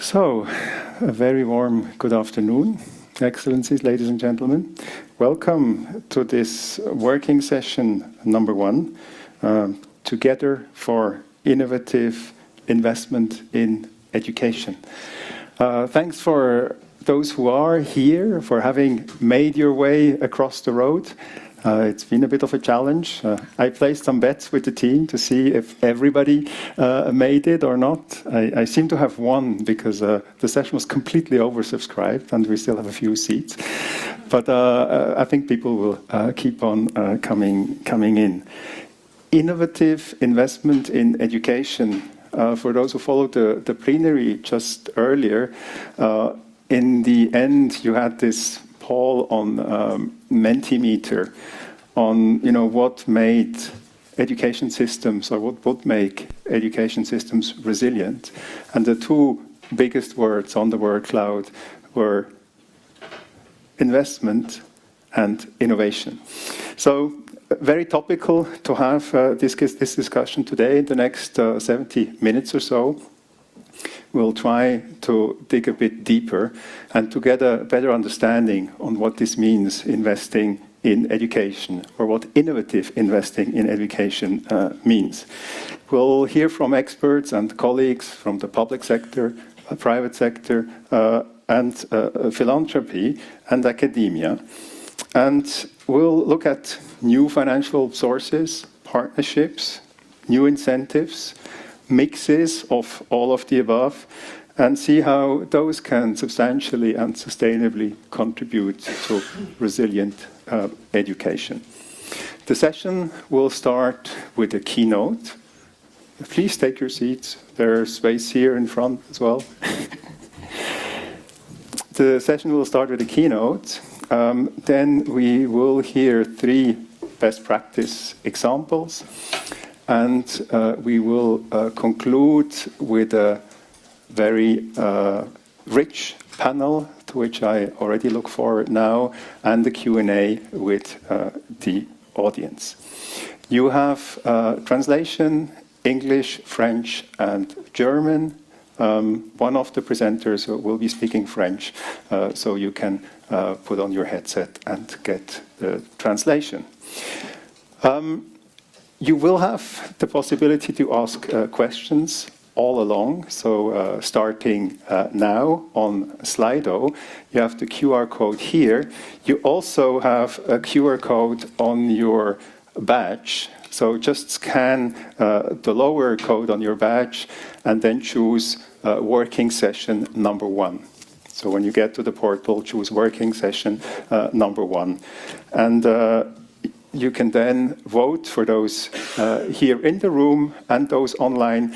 So, a very warm good afternoon, Excellencies, ladies and gentlemen. Welcome to this working session number 1, Together for Innovative Investment in Education. Thanks for those who are here, for having made your way across the road. It's been a bit of a challenge. I placed some bets with the team to see if everybody made it or not. I seem to have won because the session was completely oversubscribed and we still have a few seats. But I think people will keep on coming in. Innovative investment in education. For those who followed the plenary just earlier, in the end you had this poll on Mentimeter, on what made education systems, or what would make education systems resilient. And the two biggest words on the word cloud were investment and innovation. So very topical to have this discussion today. In the next 70 minutes or so, we'll try to dig a bit deeper and to get a better understanding on what this means, investing in education, or what innovative investing in education means. We'll hear from experts and colleagues from the public sector, private sector, and philanthropy and academia. And we'll look at new financial sources, partnerships, new incentives, mixes of all of the above, and see how those can substantially and sustainably contribute to resilient education. The session will start with a keynote. Please take your seats. There's space here in front as well. The session will start with a keynote. Then we will hear 3 best practice examples. And we will conclude with a very rich panel, to which I already look forward now, and the Q&A with the audience. You have translation, English, French, and German. One of the presenters will be speaking French, so you can put on your headset and get the translation. You will have the possibility to ask questions all along. So starting now on Slido, you have the QR code here. You also have a QR code on your badge. So just scan the lower code on your badge and then choose working session number 1. So when you get to the portal, choose working session number 1. And you can then vote for those here in the room and those online.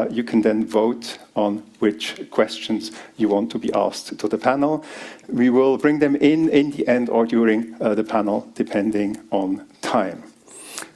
You can then vote on which questions you want to be asked to the panel. We will bring them in the end or during the panel, depending on time.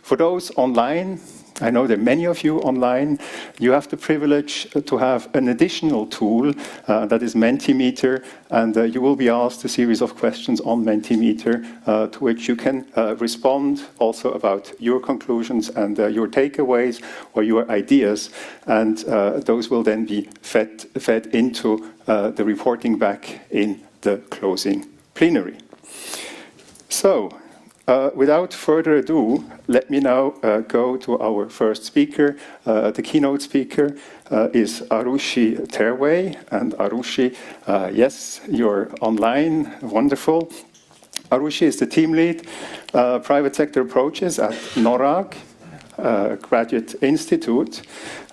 For those online, I know there are many of you online. You have the privilege to have an additional tool that is Mentimeter, and you will be asked a series of questions on Mentimeter to which you can respond also about your conclusions and your takeaways or your ideas, and those will then be fed into the reporting back in the closing plenary. So, without further ado, let me now go to our first speaker. The keynote speaker is Arushi Terway. And Arushi, yes, you're online. Wonderful. Arushi is the team lead, private sector approaches at NORAG, Graduate Institute.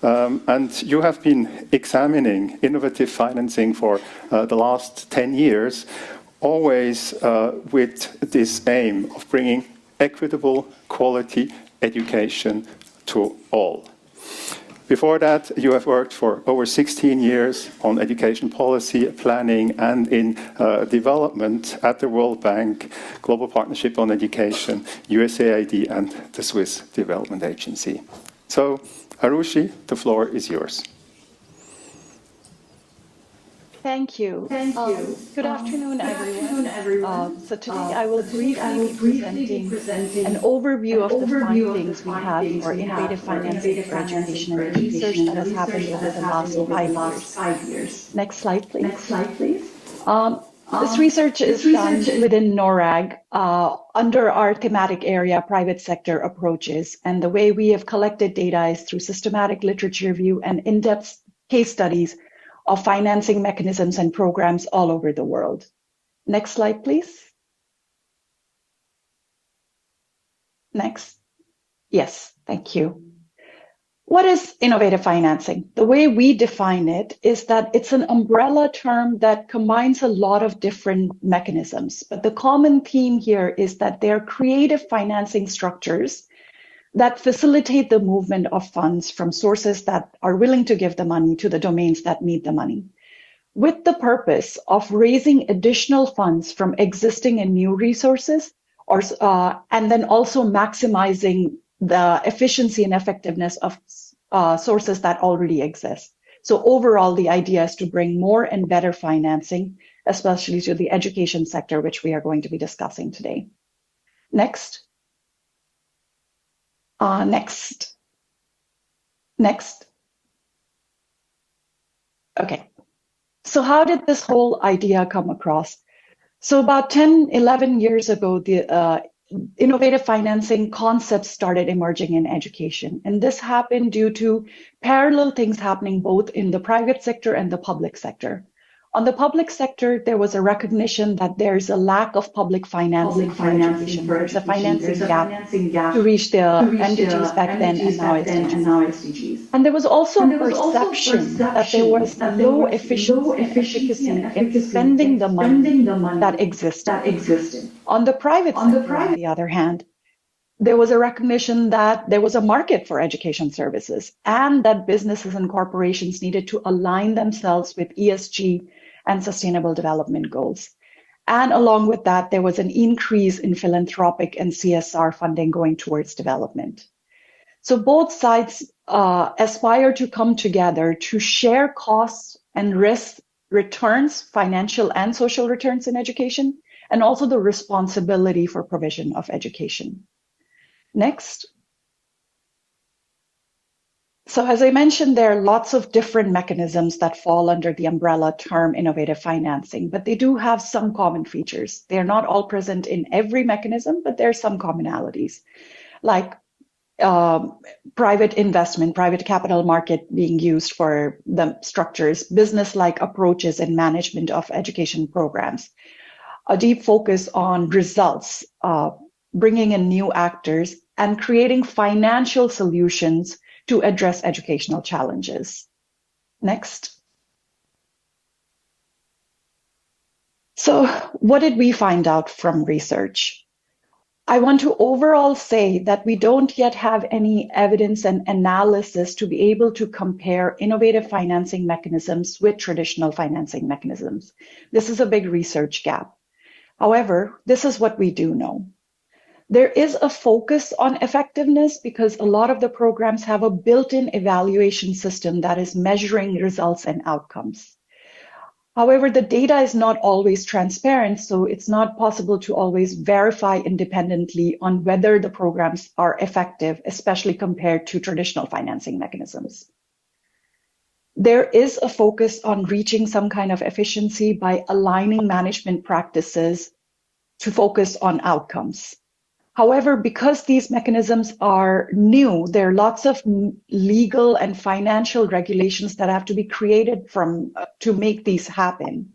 And you have been examining innovative financing for the last 10 years, always with this aim of bringing equitable, quality education to all. Before that, you have worked for over 16 years on education policy, planning, and in development at the World Bank, Global Partnership on Education, USAID, and the Swiss Development Agency. So, Arushi, the floor is yours. Thank you. Thank you. Good afternoon, Good everyone. afternoon, everyone. So today I will I briefly will be briefly be presenting an presenting overview an of the overview of the findings we have findings for we have innovative for financing innovative for financing education for and the education research and that the has research happened that over has the happened last over the 5 years. last 5 years. Next slide, please. Next slide, please. This research This is done research is within NORAG under our thematic area, private sector approaches. And the way we have collected data is through systematic literature review and in-depth case studies of financing mechanisms and programs all over the world. Next slide, please. Next. Yes, thank you. What is innovative financing? The way we define it is that it's an umbrella term that combines a lot of different mechanisms. But the common theme here is that they're creative financing structures that facilitate the movement of funds from sources that are willing to give the money to the domains that need the money, with the purpose of raising additional funds from existing and new resources, and then also maximizing the efficiency and effectiveness of sources that already exist. So overall, the idea is to bring more and better financing, especially to the education sector, which we are going to be discussing today. Next. Next. Okay. So how did this whole idea come across? So about 10, 11 years ago, the innovative financing concepts started emerging in education. And this happened due to parallel things happening both in the private sector and the public sector. On the public sector, there was a recognition that there's a lack of public financing for education. There's a financing gap to reach the MDGs back then and now SDGs. And there was also perception that there was low efficiency and efficacy in spending the money that existed. On the private sector, on the other hand, there was a recognition that there was a market for education services and that businesses and corporations needed to align themselves with ESG and sustainable development goals. And along with that, there was an increase in philanthropic and CSR funding going towards development. So both sides aspire to come together to share costs and risk returns, financial and social returns in education, and also the responsibility for provision of education. Next. So as I mentioned, there are lots of different mechanisms that fall under the umbrella term innovative financing, but they do have some common features. They're not all present in every mechanism, but there are some commonalities, like private investment, private capital market being used for the structures, business-like approaches and management of education programs, a deep focus on results, bringing in new actors, and creating financial solutions to address educational challenges. Next. So what did we find out from research? I want to overall say that we don't yet have any evidence and analysis to be able to compare innovative financing mechanisms with traditional financing mechanisms. This is a big research gap. However, this is what we do know. There is a focus on effectiveness because a lot of the programs have a built-in evaluation system that is measuring results and outcomes. However, the data is not always transparent, so it's not possible to always verify independently on whether the programs are effective, especially compared to traditional financing mechanisms. There is a focus on reaching some kind of efficiency by aligning management practices to focus on outcomes. However, because these mechanisms are new, there are lots of legal and financial regulations that have to be created to make these happen.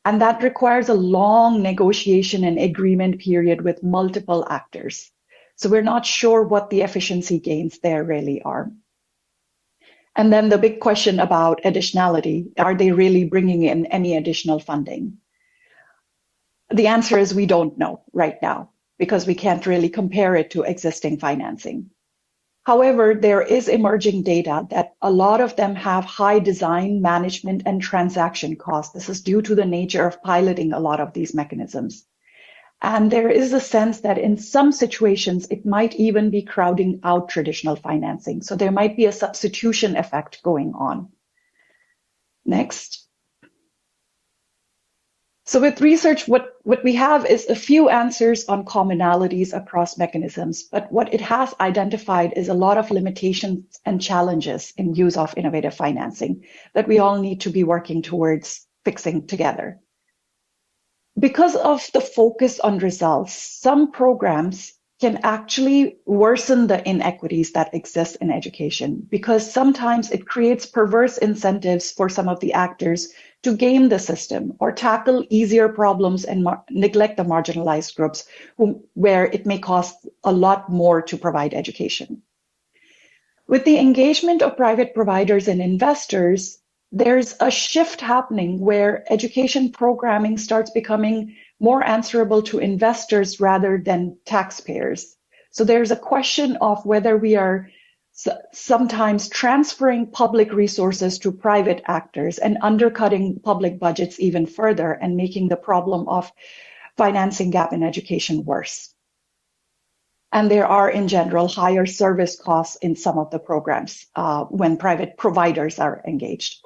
And that requires a long negotiation and agreement period with multiple actors. So we're not sure what the efficiency gains there really are. And then the big question about additionality, are they really bringing in any additional funding? The answer is we don't know right now, because we can't really compare it to existing financing. However, there is emerging data that a lot of them have high design, management, and transaction costs. This is due to the nature of piloting a lot of these mechanisms. And there is a sense that in some situations, it might even be crowding out traditional financing. So there might be a substitution effect going on. Next. So with research, what we have is a few answers on commonalities across mechanisms, but what it has identified is a lot of limitations and challenges in use of innovative financing that we all need to be working towards fixing together. Because of the focus on results, some programs can actually worsen the inequities that exist in education, because sometimes it creates perverse incentives for some of the actors to game the system or tackle easier problems and neglect the marginalized groups where it may cost a lot more to provide education. With the engagement of private providers and investors, there's a shift happening where education programming starts becoming more answerable to investors rather than taxpayers. So there's a question of whether we are sometimes transferring public resources to private actors and undercutting public budgets even further and making the problem of financing gap in education worse. And there are, in general, higher service costs in some of the programs when private providers are engaged.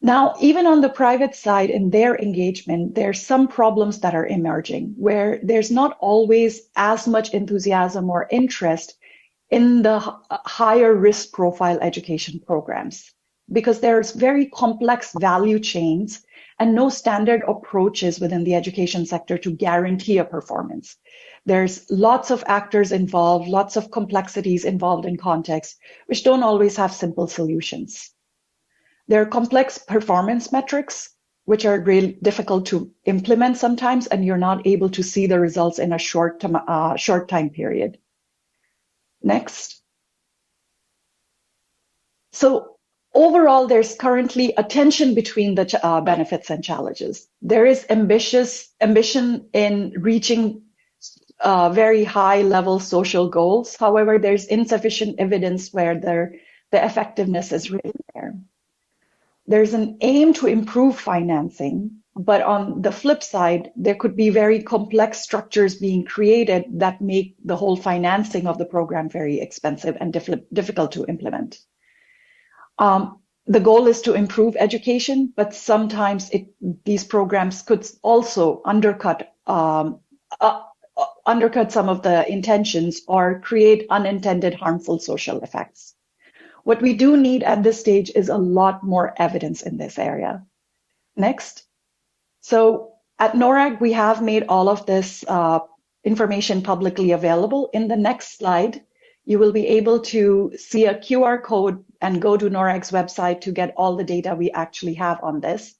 Now, even on the private side in their engagement, there's some problems that are emerging where there's not always as much enthusiasm or interest in the higher risk profile education programs, because there's very complex value chains and no standard approaches within the education sector to guarantee a performance. There's lots of actors involved, lots of complexities involved in context, which don't always have simple solutions. There are complex performance metrics, which are really difficult to implement sometimes, and you're not able to see the results in a short time period. Next. So overall, there's currently a tension between the benefits and challenges. There is ambition in reaching very high level social goals. However, there's insufficient evidence where the effectiveness is really there. There's an aim to improve financing, but on the flip side, there could be very complex structures being created that make the whole financing of the program very expensive and difficult to implement. The goal is to improve education, but sometimes these programs could also undercut some of the intentions or create unintended harmful social effects. What we do need at this stage is a lot more evidence in this area. Next. So at NORAG, we have made all of this information publicly available. In the next slide, you will be able to see a QR code and go to NORAG's website to get all the data we actually have on this.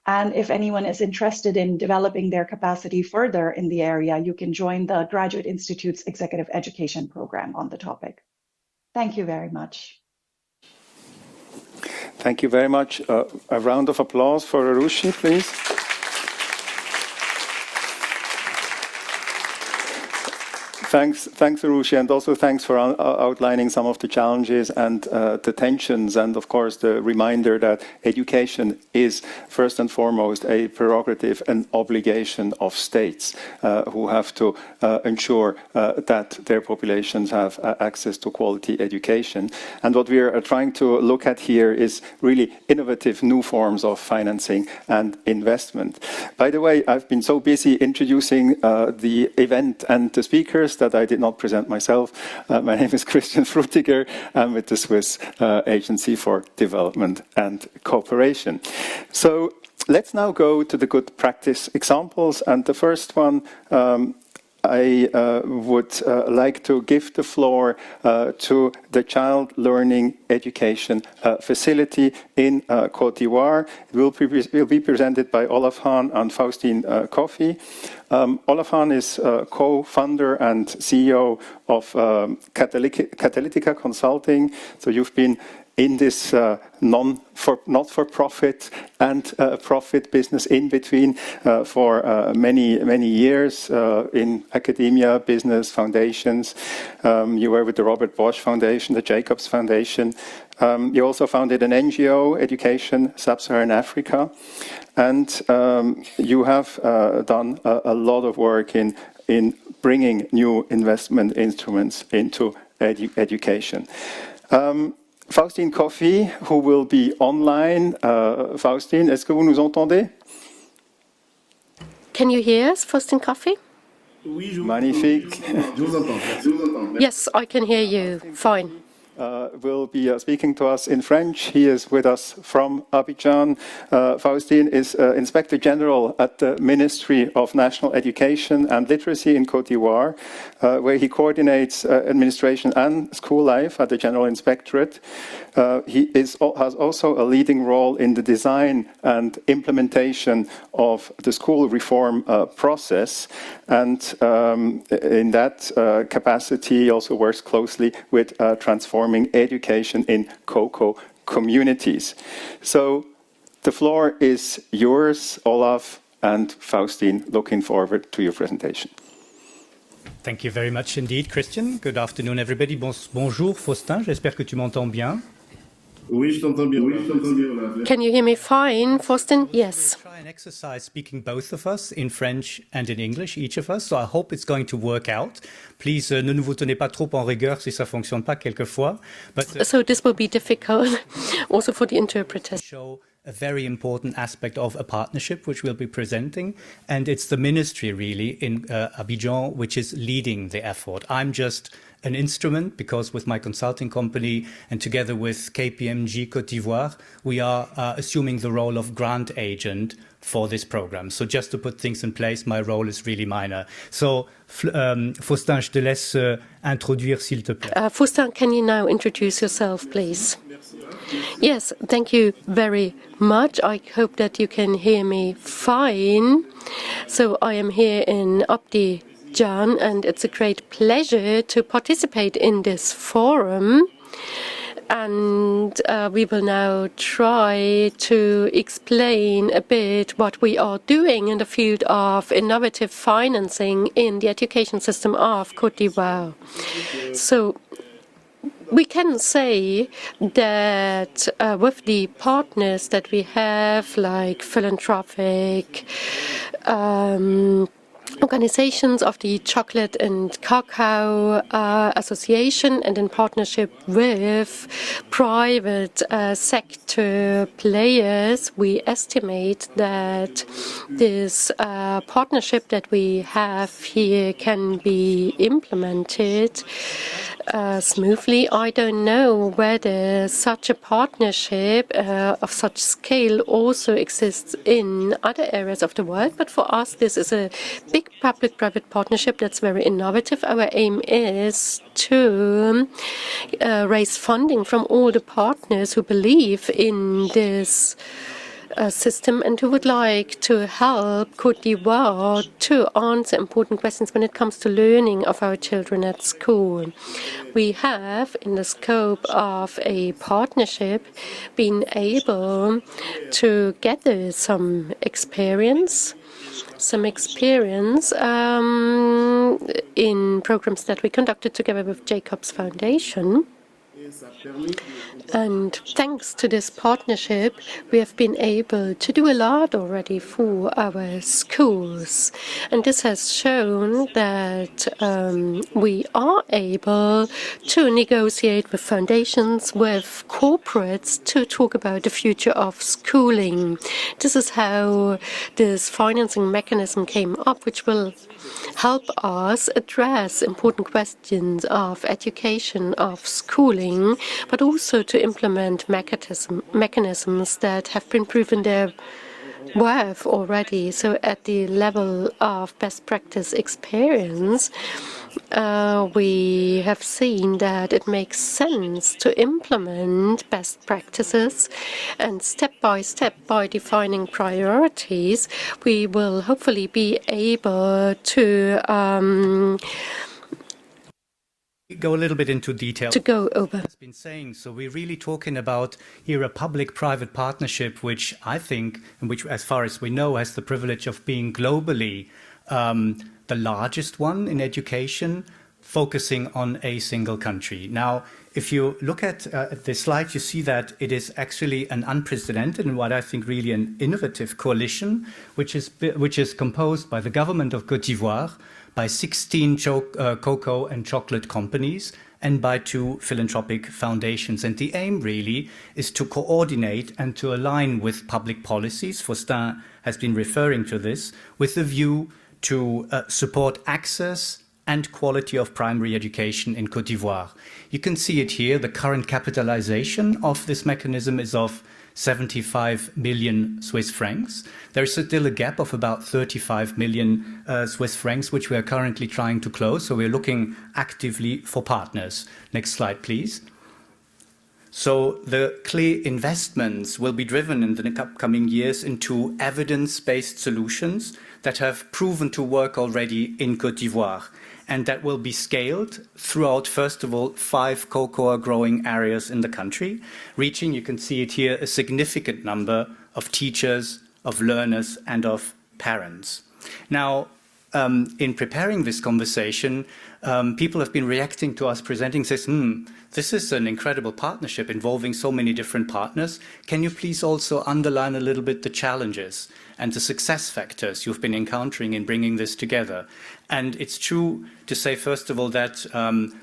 And if anyone is interested in developing their capacity further in the area, you can join the Graduate Institute's Executive Education Program on the topic. Thank you very much. Thank you very much. A round of applause for Arushi, please. Thanks, Arushi, and also thanks for outlining some of the challenges and the tensions, and of course the reminder that education is first and foremost a prerogative and obligation of states who have to ensure that their populations have access to quality education. And what we are trying to look at here is really innovative new forms of financing and investment. By the way, I've been so busy introducing the event and the speakers that I did not present myself. My name is Christian Frutiger. I'm with the Swiss Agency for Development and Cooperation. So let's now go to the good practice examples. And the first one, I would like to give the floor to the Child Learning Education Facility in Côte d'Ivoire. It will be presented by Olaf Hahn and Faustine Coffey. Olaf Hahn is co-founder and CEO of Catalytica Consulting. So you've been in this not-for-profit and profit business in between for many years in academia, business, foundations. You were with the Robert Bosch Foundation, the Jacobs Foundation. You also founded an NGO, Education Sub-Saharan Africa. And you have done a lot of work in bringing new investment instruments into education. Faustine Coffey, who will be online. Faustine, est-ce que vous nous entendez? Can you hear us, Faustin Coffey? Magnifique. Yes, I can hear you. Fine. Will be speaking to us in French. He is with us from Abidjan. Faustin is Inspector General at the Ministry of National Education and Literacy in Côte d'Ivoire, where he coordinates administration and school life at the General Inspectorate. He has also a leading role in the design and implementation of the school reform process. And in that capacity, he also works closely with transforming education in COCO communities. So the floor is yours, Olaf and Faustin. Looking forward to your presentation. Thank you very much indeed, Christian. Good afternoon, everybody. Bonjour, Faustin. J'espère que tu m'entends bien. Oui, je t'entends bien. Oui, je t'entends bien. Can you hear me fine, Faustin? Yes. We'll try and exercise speaking both of us in French and in English, each of us. So I hope it's going to work out. Please, ne vous tenez pas trop en rigueur si ça fonctionne pas quelquefois. But So this will be difficult also for the interpreters. show a very important aspect of a partnership which we'll be presenting, and it's the ministry really in Abidjan which is leading the effort. I'm just an instrument because with my consulting company and together with KPMG Côte d'Ivoire, we are assuming the role of grant agent for this program. So just to put things in place, my role is really minor. So Faustin, je te laisse introduire s'il te plaît. Faustin, can you now introduce yourself, please? Yes, thank you very much. I hope that you can hear me fine. So I am here in Abidjan, and it's a great pleasure to participate in this forum. And we will now try to explain a bit what we are doing in the field of innovative financing in the education system of Côte d'Ivoire. So we can say that with the partners that we have, like philanthropic organizations of the Chocolate and Cacao Association, and in partnership with private sector players, we estimate that this partnership that we have here can be implemented smoothly. I don't know whether such a partnership of such scale also exists in other areas of the world, but for us this is a big public-private partnership that's very innovative. Our aim is to raise funding from all the partners who believe in this system and who would like to help Côte d'Ivoire to answer important questions when it comes to learning of our children at school. We have, in the scope of a partnership, been able to gather some experience in programs that we conducted together with Jacobs Foundation. And thanks to this partnership, we have been able to do a lot already for our schools. And this has shown that we are able to negotiate with foundations, with corporates, to talk about the future of schooling. This is how this financing mechanism came up, which will help us address important questions of education, of schooling, but also to implement mechanisms that have been proven their worth already. So at the level of best practice experience, we have seen that it makes sense to implement best practices, and step by step, by defining priorities, we will hopefully be able to go a little bit into detail. To go over. Has been saying. So we're really talking about here a public-private partnership, which I think, and which, as far as we know, has the privilege of being globally the largest one in education, focusing on a single country. Now, if you look at the slide, you see that it is actually an unprecedented and what I think really an innovative coalition, which is composed by the government of Côte d'Ivoire, by 16 cocoa and chocolate companies, and by 2 philanthropic foundations. And the aim really is to coordinate and to align with public policies. Faustin has been referring to this, with the view to support access and quality of primary education in Côte d'Ivoire. You can see it here. The current capitalization of this mechanism is of 75 million Swiss francs. There is still a gap of about 35 million Swiss francs, which we are currently trying to close. So we're looking actively for partners. Next slide, please. So the clear investments will be driven in the upcoming years into evidence-based solutions that have proven to work already in Côte d'Ivoire, and that will be scaled throughout, first of all, 5 cocoa growing areas in the country, reaching, you can see it here, a significant number of teachers, of learners, and of parents. Now, in preparing this conversation, people have been reacting to us presenting this, this is an incredible partnership involving so many different partners. Can you please also underline a little bit the challenges and the success factors you've been encountering in bringing this together? And it's true to say, first of all, that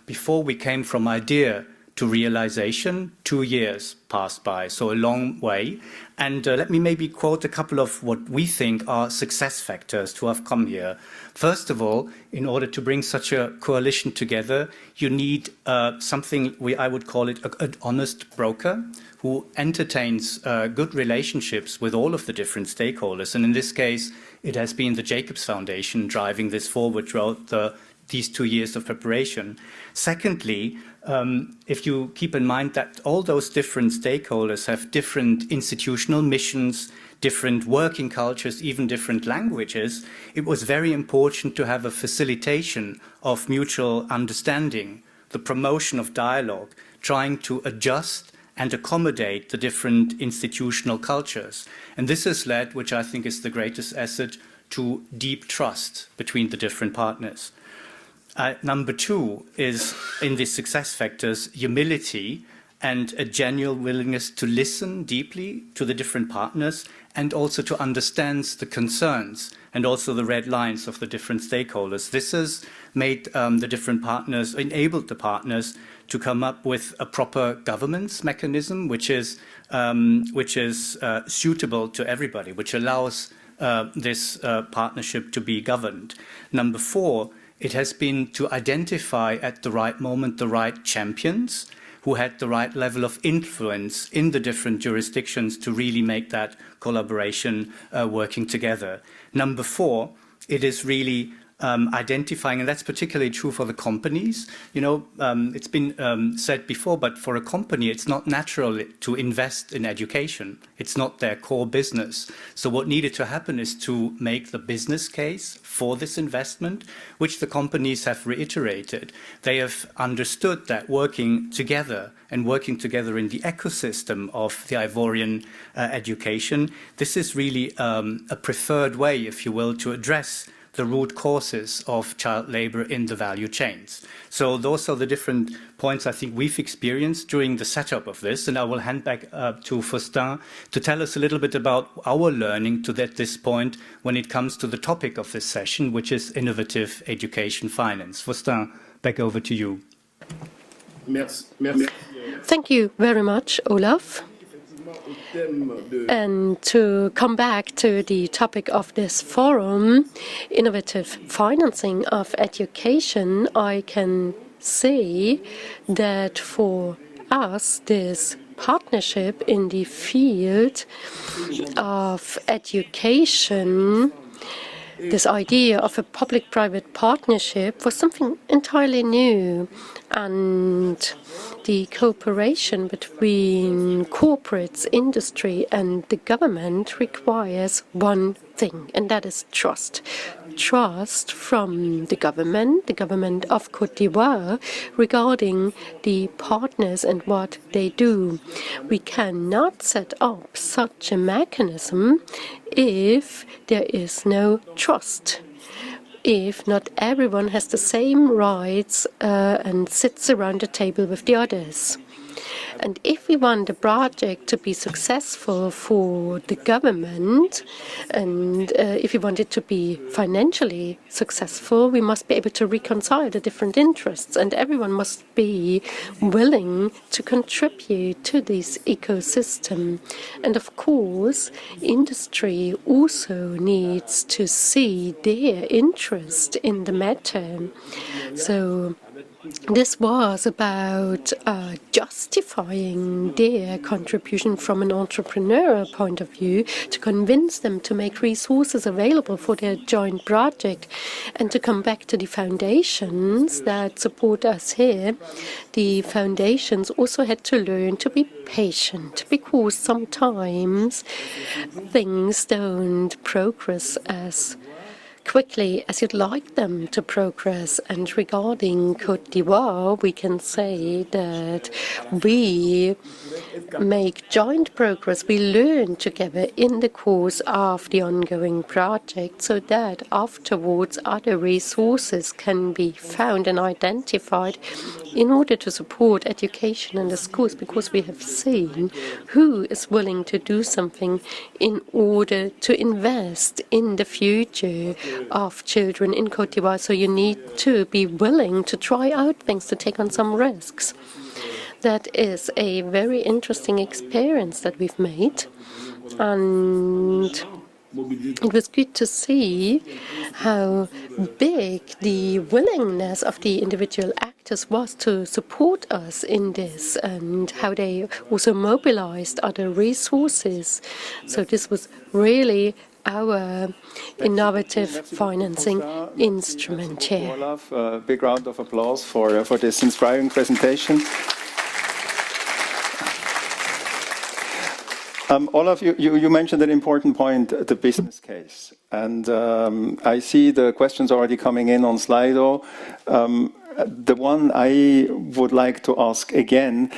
before we came from idea to realization, 2 years passed by, so a long way. And let me maybe quote a couple of what we think are success factors to have come here. First of all, in order to bring such a coalition together, you need something, I would call it an honest broker who entertains good relationships with all of the different stakeholders. And in this case, it has been the Jacobs Foundation driving this forward throughout these 2 years of preparation. Secondly, if you keep in mind that all those different stakeholders have different institutional missions, different working cultures, even different languages, it was very important to have a facilitation of mutual understanding, the promotion of dialogue, trying to adjust and accommodate the different institutional cultures. And this has led, which I think is the greatest asset, to deep trust between the different partners. Number 2 is, in these success factors, humility and a genuine willingness to listen deeply to the different partners and also to understand the concerns and also the red lines of the different stakeholders. This has made the different partners, enabled the partners to come up with a proper governance mechanism, which is suitable to everybody, which allows this partnership to be governed. Number 4, it has been to identify at the right moment the right champions who had the right level of influence in the different jurisdictions to really make that collaboration working together. Number 4, it is really identifying, and that's particularly true for the companies. You know, it's been said before, but for a company, it's not natural to invest in education. It's not their core business. So what needed to happen is to make the business case for this investment, which the companies have reiterated. They have understood that working together and working together in the ecosystem of the Ivorian education, this is really a preferred way, if you will, to address the root causes of child labor in the value chains. So those are the different points I think we've experienced during the setup of this, and I will hand back to Faustin to tell us a little bit about our learning to this point when it comes to the topic of this session, which is innovative education finance. Faustin, back over to you. Merci. Thank you very much, Olaf. And to come back to the topic of this forum, innovative financing of education, I can say that for us, this partnership in the field of education, this idea of a public-private partnership was something entirely new, and the cooperation between corporates, industry, and the government requires one thing, and that is trust. Trust from the government of Côte d'Ivoire, regarding the partners and what they do. We cannot set up such a mechanism if there is no trust, if not everyone has the same rights and sits around the table with the others. And if we want the project to be successful for the government, and if we want it to be financially successful, we must be able to reconcile the different interests, and everyone must be willing to contribute to this ecosystem. And of course, industry also needs to see their interest in the matter. So this was about justifying their contribution from an entrepreneurial point of view, to convince them to make resources available for their joint project. And to come back to the foundations that support us here, the foundations also had to learn to be patient, because sometimes things don't progress as quickly as you'd like them to progress. And regarding Côte d'Ivoire, we can say that we make joint progress. We learn together in the course of the ongoing project, so that afterwards other resources can be found and identified in order to support education in the schools, because we have seen who is willing to do something in order to invest in the future of children in Côte d'Ivoire. So you need to be willing to try out things, to take on some risks. That is a very interesting experience that we've made. And it was good to see how big the willingness of the individual actors was to support us in this, and how they also mobilized other resources. So this was really our innovative financing instrument here. Olaf, a big round of applause for this inspiring presentation. Olaf, you mentioned an important point, the business case. And I see the questions already coming in on Slido. The one I would like to ask again,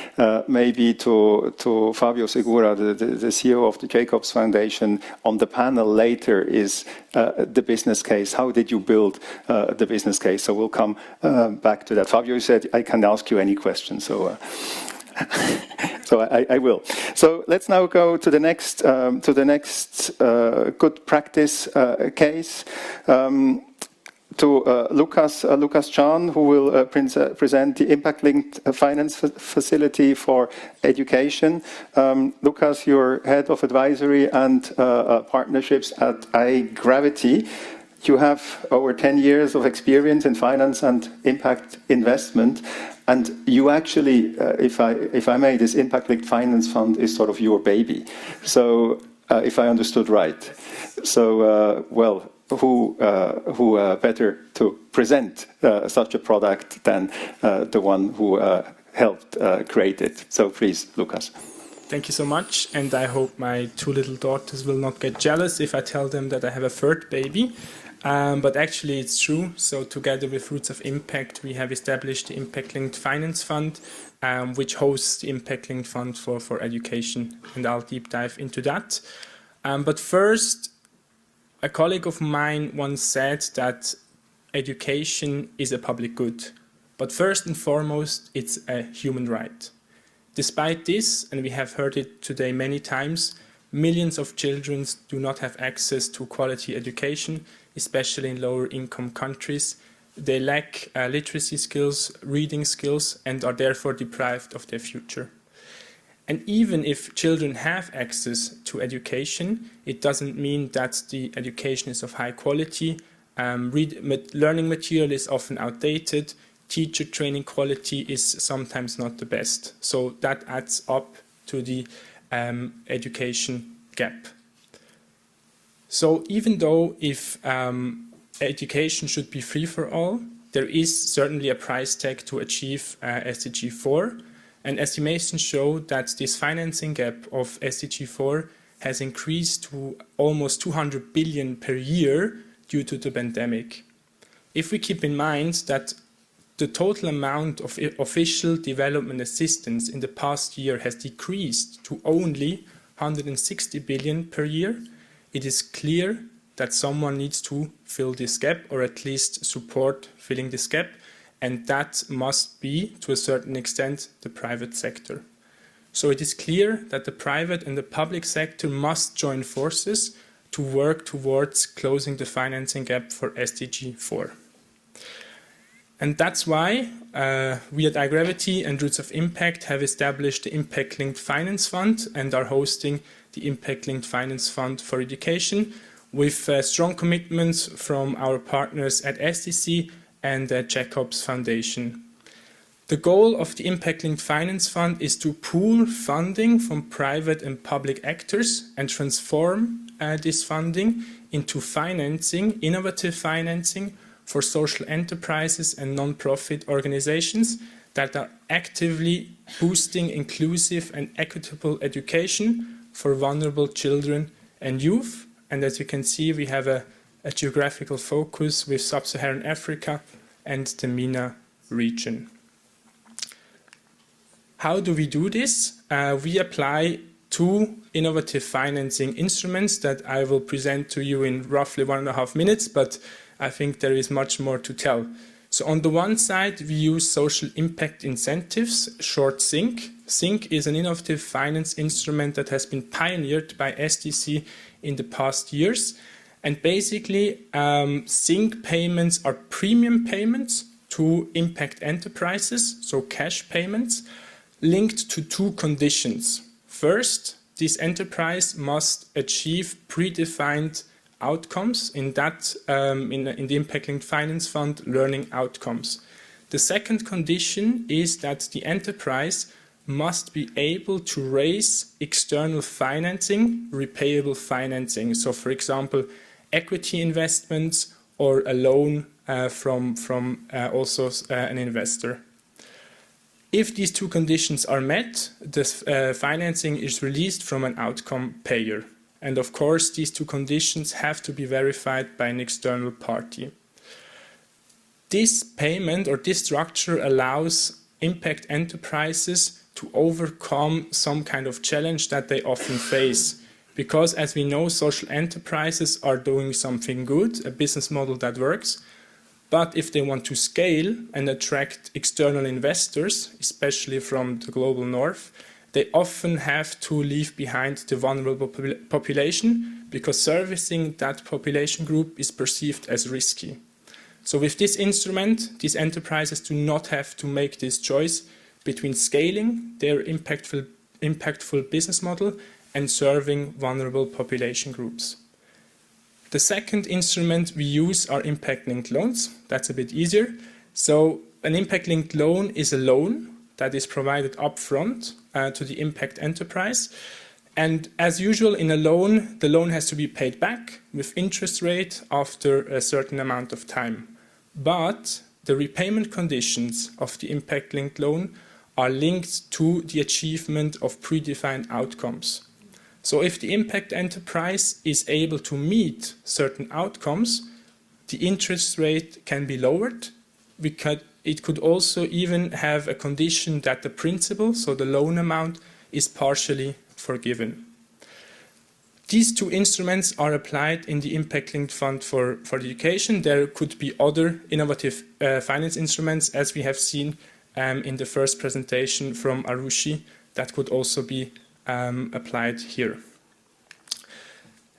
maybe to Fabio Segura, the CEO of the Jacobs Foundation, on the panel later, is the business case. How did you build the business case? So we'll come back to that. Fabio said I can ask you any question, so I will. So let's now go to the next good practice case. To Lucas Chan, who will present the impact-linked finance facility for education. Lucas, you're head of advisory and partnerships at iGravity. You have over 10 years of experience in finance and impact investment, and you actually, if I may, this impact-linked finance fund is sort of your baby. So, if I understood right, so well. Who better to present such a product than the one who helped create it? So please, Lucas. Thank you so much, and I hope my two little daughters will not get jealous if I tell them that I have a third baby. But actually it's true. So together with Roots of Impact, we have established the Impact-Linked Finance Fund, which hosts the Impact-Linked Fund for education, and I'll deep dive into that. But first, a colleague of mine once said that education is a public good, but first and foremost, it's a human right. Despite this, and we have heard it today many times, millions of children do not have access to quality education, especially in lower income countries. They lack literacy skills, reading skills, and are therefore deprived of their future. And even if children have access to education, it doesn't mean that the education is of high quality. Learning material is often outdated. Teacher training quality is sometimes not the best. So that adds up to the education gap. So even though if education should be free for all, there is certainly a price tag to achieve SDG 4. And estimations show that this financing gap of SDG 4 has increased to almost 200 billion per year due to the pandemic. If we keep in mind that the total amount of official development assistance in the past year has decreased to only 160 billion per year, it is clear that someone needs to fill this gap, or at least support filling this gap. And that must be, to a certain extent, the private sector. So it is clear that the private and the public sector must join forces to work towards closing the financing gap for SDG 4. And that's why we at iGravity and Roots of Impact have established the Impact Linked Finance Fund and are hosting the Impact Linked Finance Fund for Education with strong commitments from our partners at SDC and Jacobs Foundation. The goal of the Impact Linked Finance Fund is to pool funding from private and public actors and transform this funding into financing, innovative financing for social enterprises and non-profit organizations that are actively boosting inclusive and equitable education for vulnerable children and youth. And as you can see, we have a geographical focus with Sub-Saharan Africa and the MENA region. How do we do this? We apply two innovative financing instruments that I will present to you in roughly 1.5 minutes, but I think there is much more to tell. So on the one side, we use social impact incentives, short SINC. SINC is an innovative finance instrument that has been pioneered by SDC in the past years. And basically, SINC payments are premium payments to impact enterprises, so cash payments, linked to two conditions. First, this enterprise must achieve predefined outcomes in the Impact Linked Finance Fund learning outcomes. The second condition is that the enterprise must be able to raise external financing, repayable financing. So, for example, equity investments or a loan from also an investor. If these two conditions are met, the financing is released from an outcome payer. And of course, these two conditions have to be verified by an external party. This payment or this structure allows impact enterprises to overcome some kind of challenge that they often face. Because as we know, social enterprises are doing something good, a business model that works. But if they want to scale and attract external investors, especially from the global north, they often have to leave behind the vulnerable population because servicing that population group is perceived as risky. So with this instrument, these enterprises do not have to make this choice between scaling their impactful business model and serving vulnerable population groups. The second instrument we use are impact-linked loans. That's a bit easier. So an impact-linked loan is a loan that is provided upfront to the impact enterprise. And as usual in a loan, the loan has to be paid back with interest rate after a certain amount of time. But the repayment conditions of the impact-linked loan are linked to the achievement of predefined outcomes. So if the impact enterprise is able to meet certain outcomes, the interest rate can be lowered. It could also even have a condition that the principal, so the loan amount, is partially forgiven. These two instruments are applied in the Impact Linked Fund for Education. There could be other innovative finance instruments, as we have seen in the first presentation from Arushi, that could also be applied here.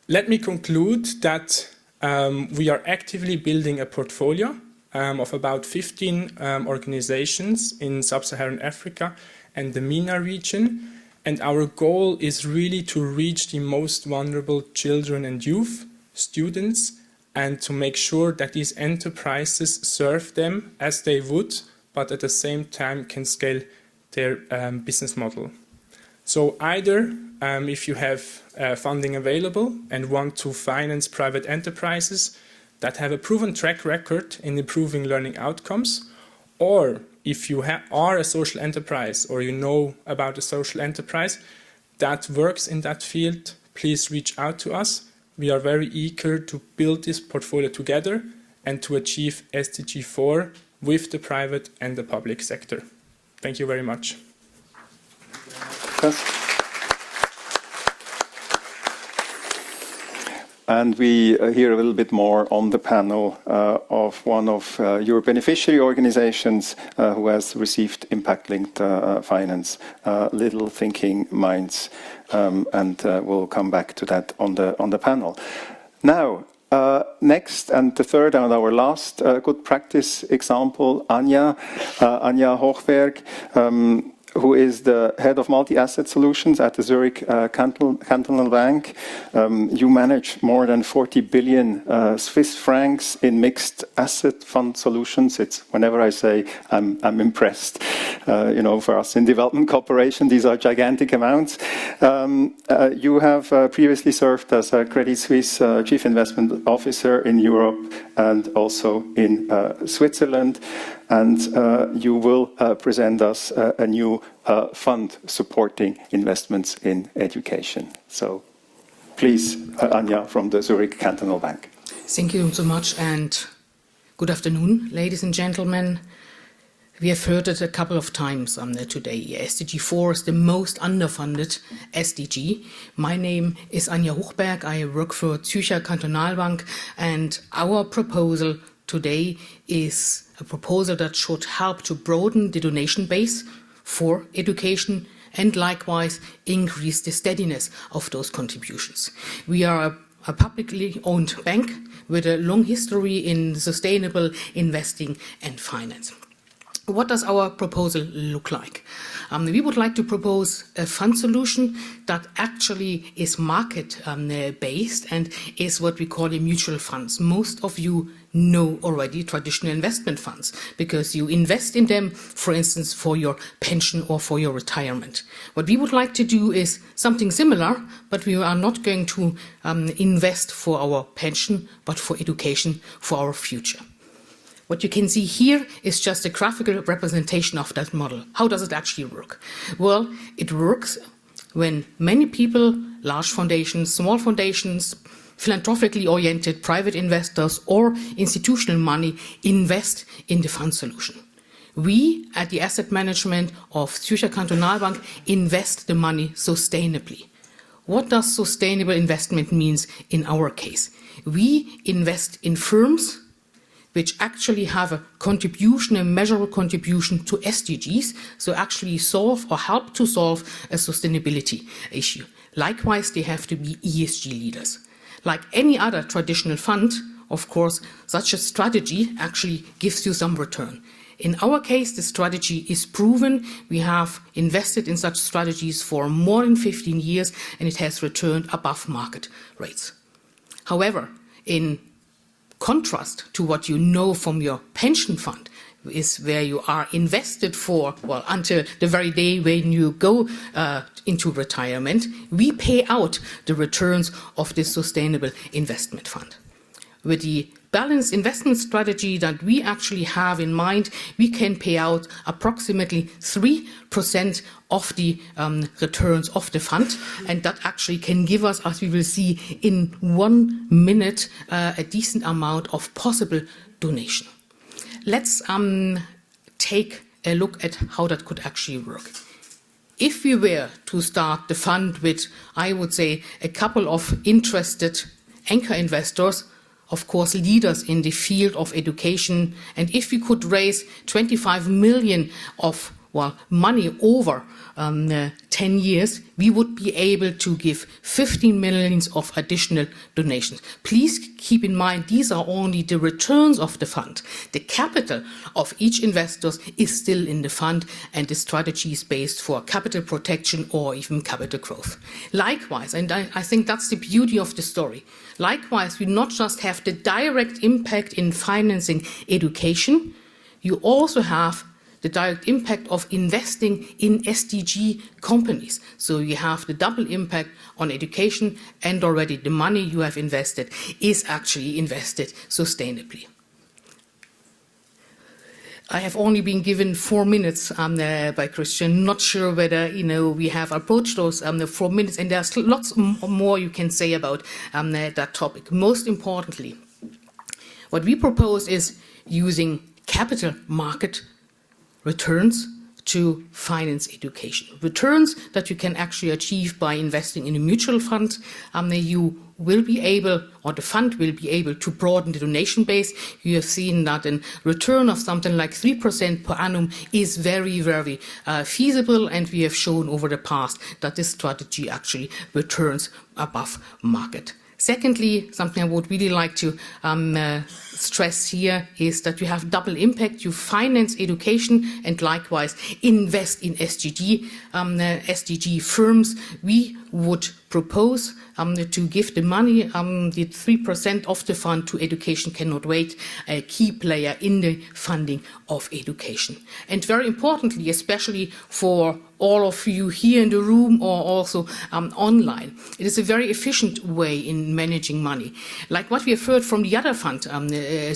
Let me conclude that we are actively building a portfolio of about 15 organizations in Sub-Saharan Africa and the MENA region. And our goal is really to reach the most vulnerable children and youth, students, and to make sure that these enterprises serve them as they would, but at the same time can scale their business model. So either if you have funding available and want to finance private enterprises that have a proven track record in improving learning outcomes, or if you are a social enterprise or you know about a social enterprise that works in that field, please reach out to us. We are very eager to build this portfolio together and to achieve SDG 4 with the private and the public sector. Thank you very much. And we hear a little bit more on the panel of one of your beneficiary organizations who has received impact-linked finance, Little Thinking Minds, and we'll come back to that on the panel. Now, next and the third and our last good practice example, Anja Hochberg, who is the head of multi-asset solutions at the Zurich Cantonal Bank. You manage more than 40 billion Swiss francs in mixed asset fund solutions. It's whenever I say I'm impressed. For us in development cooperation, these are gigantic amounts. You have previously served as a Credit Suisse Chief Investment Officer in Europe and also in Switzerland. And you will present us a new fund supporting investments in education. So please, Anja from the Zurich Cantonal Bank. Thank you so much and good afternoon, ladies and gentlemen. We have heard it a couple of times today. SDG 4 is the most underfunded SDG. My name is Anja Hochberg. I work for Zürcher Kantonalbank, and our proposal today is a proposal that should help to broaden the donation base for education and likewise increase the steadiness of those contributions. We are a publicly owned bank with a long history in sustainable investing and finance. What does our proposal look like? We would like to propose a fund solution that actually is market-based and is what we call a mutual funds. Most of you know already traditional investment funds because you invest in them, for instance, for your pension or for your retirement. What we would like to do is something similar, but we are not going to invest for our pension, but for education, for our future. What you can see here is just a graphical representation of that model. How does it actually work? Well, it works when many people, large foundations, small foundations, philanthropically oriented private investors or institutional money invest in the fund solution. We, at the asset management of Zürcher Kantonalbank, invest the money sustainably. What does sustainable investment mean in our case? We invest in firms which actually have a contribution, a measurable contribution to SDGs, so actually solve or help to solve a sustainability issue. Likewise, they have to be ESG leaders. Like any other traditional fund, of course, such a strategy actually gives you some return. In our case, the strategy is proven. We have invested in such strategies for more than 15 years, and it has returned above market rates. However, in contrast to what you know from your pension fund, is where you are invested for, well, until the very day when you go into retirement, we pay out the returns of this sustainable investment fund. With the balanced investment strategy that we actually have in mind, we can pay out approximately 3% of the returns of the fund, and that actually can give us, as we will see in 1 minute, a decent amount of possible donation. Let's take a look at how that could actually work. If we were to start the fund with, I would say, a couple of interested anchor investors, of course, leaders in the field of education, and if we could raise 25 million of money over 10 years, we would be able to give 15 million of additional donations. Please keep in mind, these are only the returns of the fund. The capital of each investor is still in the fund, and the strategy is based for capital protection or even capital growth. Likewise, and I think that's the beauty of the story, likewise, we not just have the direct impact in financing education, you also have the direct impact of investing in SDG companies. So you have the double impact on education, and already the money you have invested is actually invested sustainably. I have only been given 4 minutes by Christian. Not sure whether we have approached those 4 minutes, and there's lots more you can say about that topic. Most importantly, what we propose is using capital market returns to finance education. Returns that you can actually achieve by investing in a mutual fund. You will be able, or the fund will be able to broaden the donation base. You have seen that a return of something like 3% per annum is very, very feasible, and we have shown over the past that this strategy actually returns above market. Secondly, something I would really like to stress here is that you have double impact. You finance education and likewise invest in SDG firms. We would propose to give the money, the 3% of the fund to Education Cannot Wait, a key player in the funding of education. And very importantly, especially for all of you here in the room or also online, it is a very efficient way in managing money. Like what we have heard from the other fund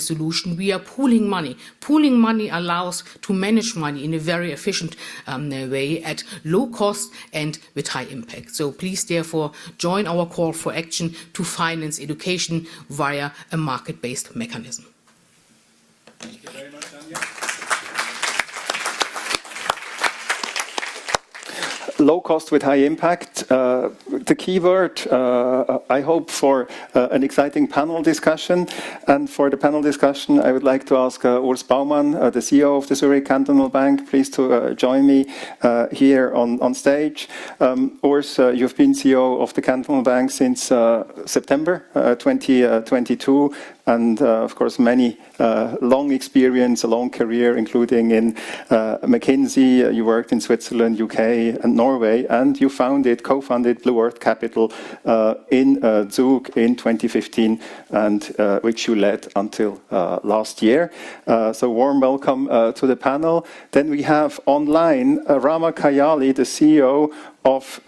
solution, we are pooling money. Pooling money allows to manage money in a very efficient way at low cost and with high impact. So please therefore join our call for action to finance education via a market-based mechanism. Thank you very much, Anja. Low cost with high impact, the keyword, I hope, for an exciting panel discussion. And for the panel discussion, I would like to ask Urs Baumann, the CEO of the Zurich Cantonal Bank, please to join me here on stage. Urs, you've been CEO of the Cantonal Bank since September 2022. And of course, many long experience, a long career, including in McKinsey. You worked in Switzerland, UK, and Norway, and you co-founded Blue Earth Capital in Zug in 2015, and which you led until last year. So warm welcome to the panel. Then we have online Rama Kayali, the CEO of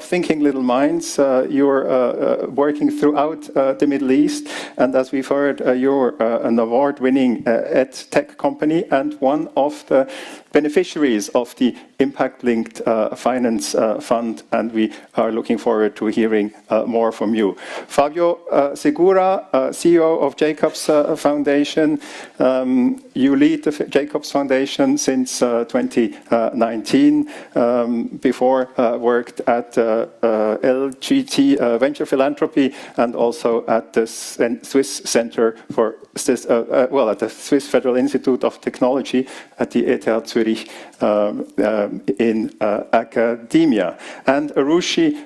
Thinking Little Minds. You're working throughout the Middle East, and as we've heard, you're an award-winning tech company and one of the beneficiaries of the Impact-Linked Finance Fund, and we are looking forward to hearing more from you. Fabio Segura, CEO of Jacobs Foundation. You lead the Jacobs Foundation since 2019. Before worked at LGT Venture Philanthropy and also at the Swiss Center for at the Swiss Federal Institute of Technology at the ETH Zurich in academia. And Arushi,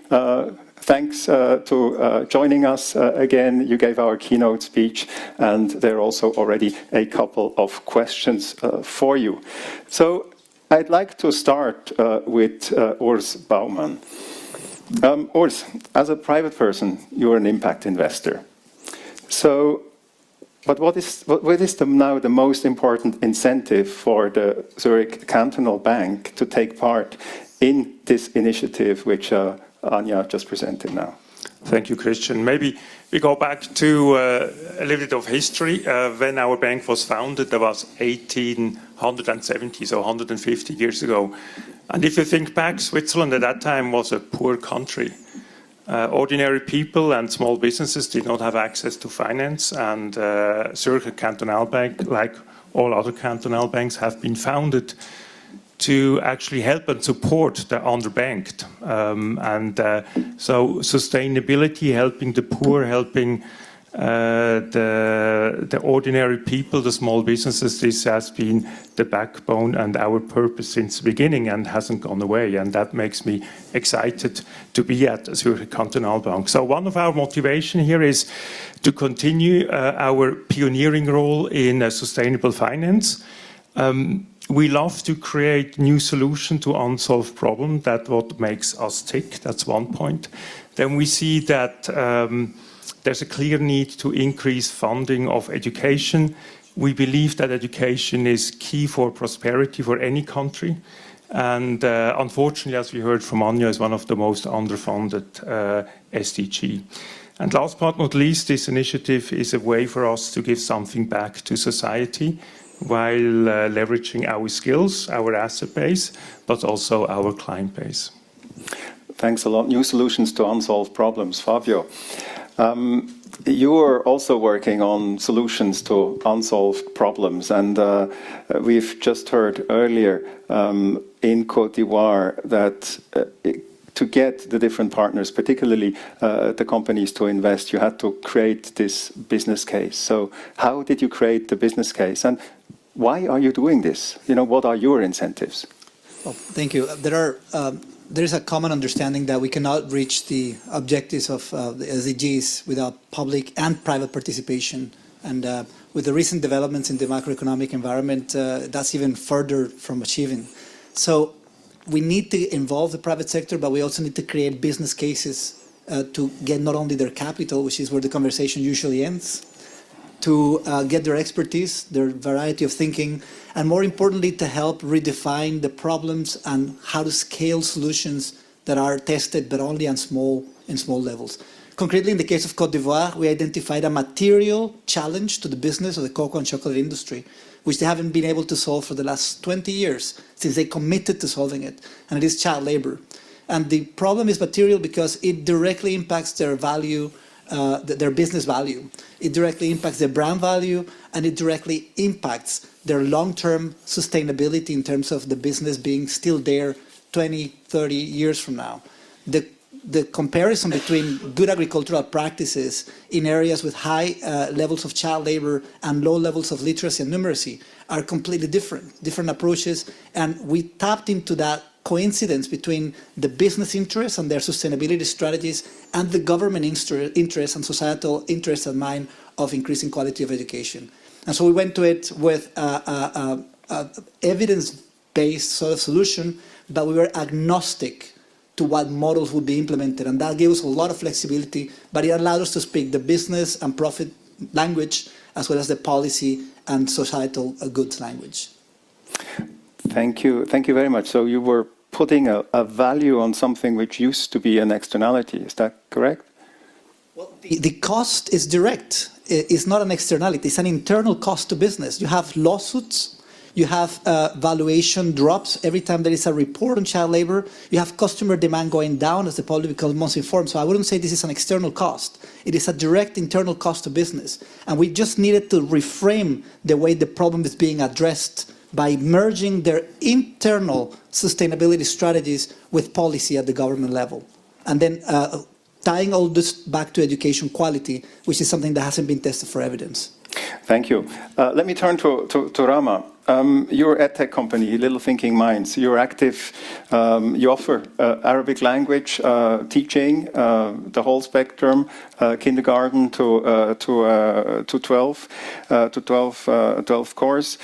thanks to joining us again. You gave our keynote speech, and there are also already a couple of questions for you. So I'd like to start with Urs Baumann. Urs, as a private person, you're an impact investor. So, but what is now the most important incentive for the Zurich Cantonal Bank to take part in this initiative, which Anja just presented now? Thank you, Christian. Maybe we go back to a little bit of history. When our bank was founded, that was 1870, so 150 years ago. And if you think back, Switzerland at that time was a poor country. Ordinary people and small businesses did not have access to finance, and Zurich Cantonal Bank, like all other cantonal banks, have been founded to actually help and support the underbanked. So sustainability, helping the poor, helping the ordinary people, the small businesses, this has been the backbone and our purpose since the beginning and hasn't gone away. And that makes me excited to be at Zurich Cantonal Bank. So one of our motivation here is to continue our pioneering role in sustainable finance. We love to create new solutions to unsolved problems. That's what makes us tick. That's one point. Then we see that there's a clear need to increase funding of education. We believe that education is key for prosperity for any country. And unfortunately, as we heard from Anja, is one of the most underfunded SDG. And last but not least, this initiative is a way for us to give something back to society while leveraging our skills, our asset base, but also our client base. Thanks a lot. New solutions to unsolved problems. Fabio, you are also working on solutions to unsolved problems. And we've just heard earlier in Côte d'Ivoire that to get the different partners, particularly the companies, to invest, you had to create this business case. So how did you create the business case? And why are you doing this? You know, what are your incentives? Well, thank you. There is a common understanding that we cannot reach the objectives of the SDGs without public and private participation. And with the recent developments in the macroeconomic environment, that's even further from achieving. So we need to involve the private sector, but we also need to create business cases to get not only their capital, which is where the conversation usually ends, to get their expertise, their variety of thinking, and more importantly, to help redefine the problems and how to scale solutions that are tested, but only in small levels. Concretely, in the case of Côte d'Ivoire, we identified a material challenge to the business of the cocoa and chocolate industry, which they haven't been able to solve for the last 20 years, since they committed to solving it, and it is child labor. And the problem is material because it directly impacts their value, their business value. It directly impacts their brand value, and it directly impacts their long-term sustainability in terms of the business being still there 20, 30 years from now. The comparison between good agricultural practices in areas with high levels of child labor and low levels of literacy and numeracy are completely different approaches, and we tapped into that coincidence between the business interests and their sustainability strategies and the government interests and societal interests and mind of increasing quality of education. And so we went to it with evidence-based sort of solution, but we were agnostic to what models would be implemented, and that gave us a lot of flexibility, but it allowed us to speak the business and profit language as well as the policy and societal goods language. Thank you very much. So you were putting a value on something which used to be an externality, is that correct? Well, the cost is direct. It's not an externality, it's an internal cost to business. You have lawsuits, you have valuation drops every time there is a report on child labor, you have customer demand going down as the public becomes more informed. So I wouldn't say this is an external cost. It is a direct internal cost to business. And we just needed to reframe the way the problem is being addressed by merging their internal sustainability strategies with policy at the government level. And then tying all this back to education quality, which is something that hasn't been tested for evidence. Thank you. Let me turn to Rama. Your edtech company, Little Thinking Minds, you're active, you offer Arabic language teaching, the whole spectrum, kindergarten to 12 course,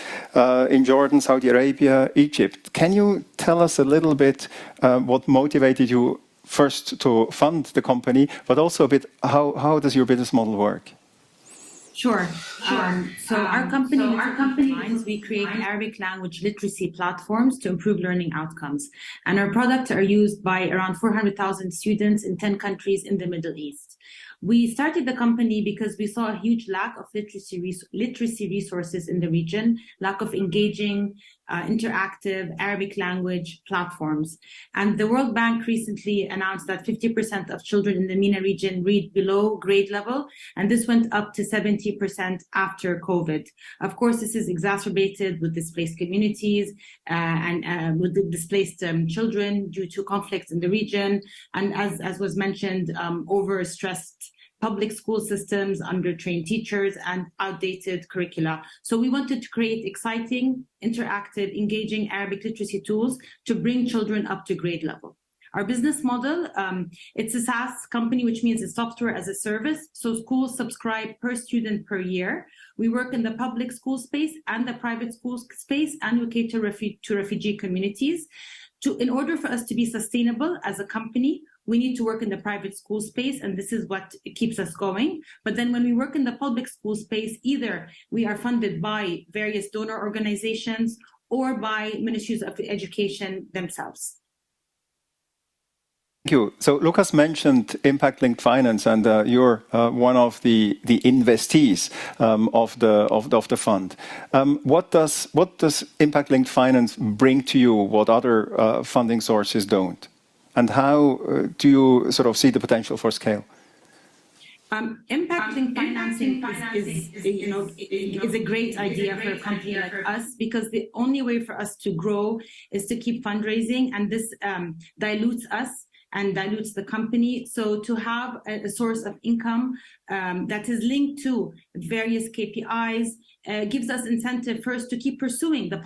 in Jordan, Saudi Arabia, Egypt. Can you tell us a little bit what motivated you first to fund the company, but also a bit how does your business model work? Sure. So our company, Minds, we create Arabic language literacy platforms to improve learning outcomes. And our products are used by around 400,000 students in 10 countries in the Middle East. We started the company because we saw a huge lack of literacy resources in the region, lack of engaging, interactive Arabic language platforms. And the World Bank recently announced that 50% of children in the MENA region read below grade level, and this went up to 70% after COVID. Of course, this is exacerbated with displaced communities and with the displaced children due to conflicts in the region, and as was mentioned, overstressed public school systems, under-trained teachers, and outdated curricula. So we wanted to create exciting, interactive, engaging Arabic literacy tools to bring children up to grade level. Our business model, it's a SaaS company, which means it's software as a service. So schools subscribe per student per year. We work in the public school space and the private school space, and we cater to refugee communities. In order for us to be sustainable as a company, we need to work in the private school space, and this is what keeps us going. But then when we work in the public school space, either we are funded by various donor organizations or by ministries of education themselves. Thank you. So Lucas mentioned impact-linked finance, and you're one of the investees of the fund. What does impact-linked finance bring to you? What other funding sources don't? And how do you sort of see the potential for scale? Impact-linked financing is a great idea for a company like us, because the only way for us to grow is to keep fundraising, and this dilutes us and dilutes the company. So to have a source of income that is linked to various KPIs gives us incentive first to keep pursuing the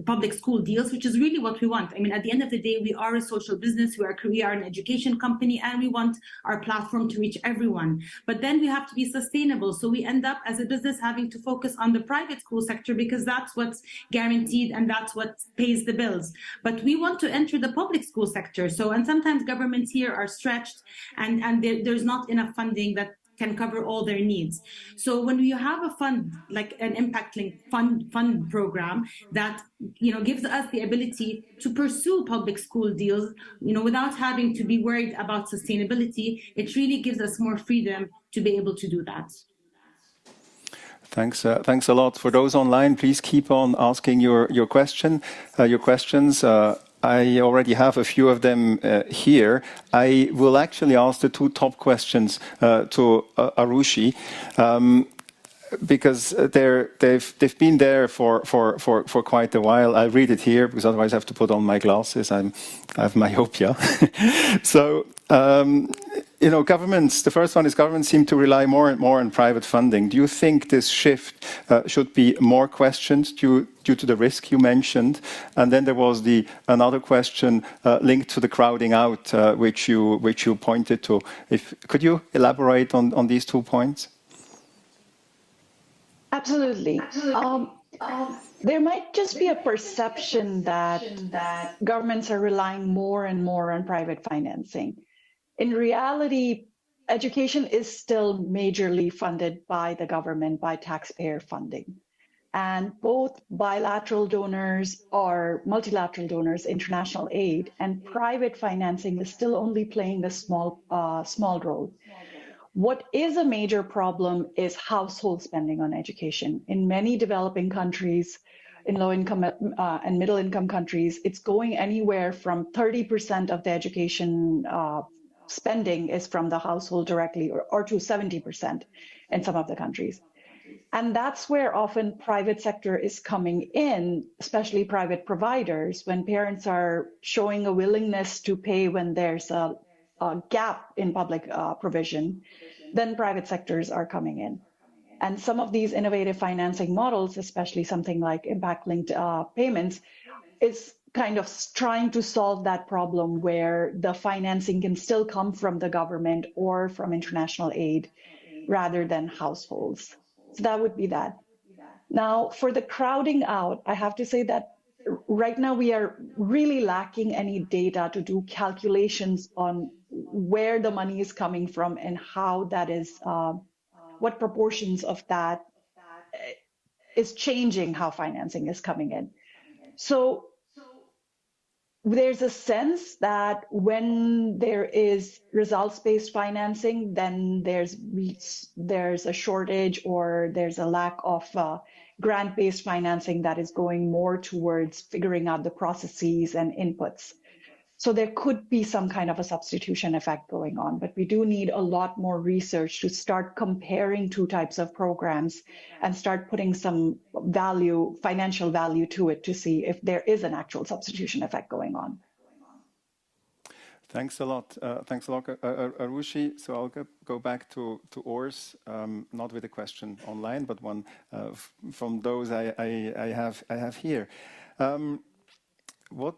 public school deals, which is really what we want. I mean, at the end of the day, we are a social business, we are an education company, and we want our platform to reach everyone. But then we have to be sustainable. So we end up as a business having to focus on the private school sector because that's what's guaranteed and that's what pays the bills. But we want to enter the public school sector. So, and sometimes governments here are stretched and there's not enough funding that can cover all their needs. So when you have a fund, like an impact-linked fund program that, you know, gives us the ability to pursue public school deals, you know, without having to be worried about sustainability, it really gives us more freedom to be able to do that. Thanks a lot. For those online, please keep on asking your questions. I already have a few of them here. I will actually ask the two top questions to Arushi, because they've been there for quite a while. I'll read it here because otherwise I have to put on my glasses. I have myopia. So, you know, governments, the first one is governments seem to rely more and more on private funding. Do you think this shift should be more questioned due to the risk you mentioned? And then there was another question linked to the crowding out, which you pointed to. Could you elaborate on these 2 points? Absolutely. There might just be a perception that governments are relying more and more on private financing. In reality, education is still majorly funded by the government, by taxpayer funding. And both bilateral donors or multilateral donors, international aid, and private financing is still only playing a small role. What is a major problem is household spending on education. In many developing countries, in low-income and middle-income countries, it's going anywhere from 30% of the education spending is from the household directly, or to 70% in some of the countries. And that's where often private sector is coming in, especially private providers, when parents are showing a willingness to pay when there's a gap in public provision, then private sectors are coming in. And some of these innovative financing models, especially something like impact-linked payments, is kind of trying to solve that problem where the financing can still come from the government or from international aid rather than households. So that would be that. Now, for the crowding out, I have to say that right now we are really lacking any data to do calculations on where the money is coming from and how that is, what proportions of that is changing how financing is coming in. So there's a sense that when there is results-based financing, then there's a shortage or there's a lack of grant-based financing that is going more towards figuring out the processes and inputs. So there could be some kind of a substitution effect going on, but we do need a lot more research to start comparing two types of programs and start putting some value, financial value to it to see if there is an actual substitution effect going on. Thanks a lot. Thanks a lot, Arushi. So I'll go back to Urs, not with a question online, but one from those I have here. What,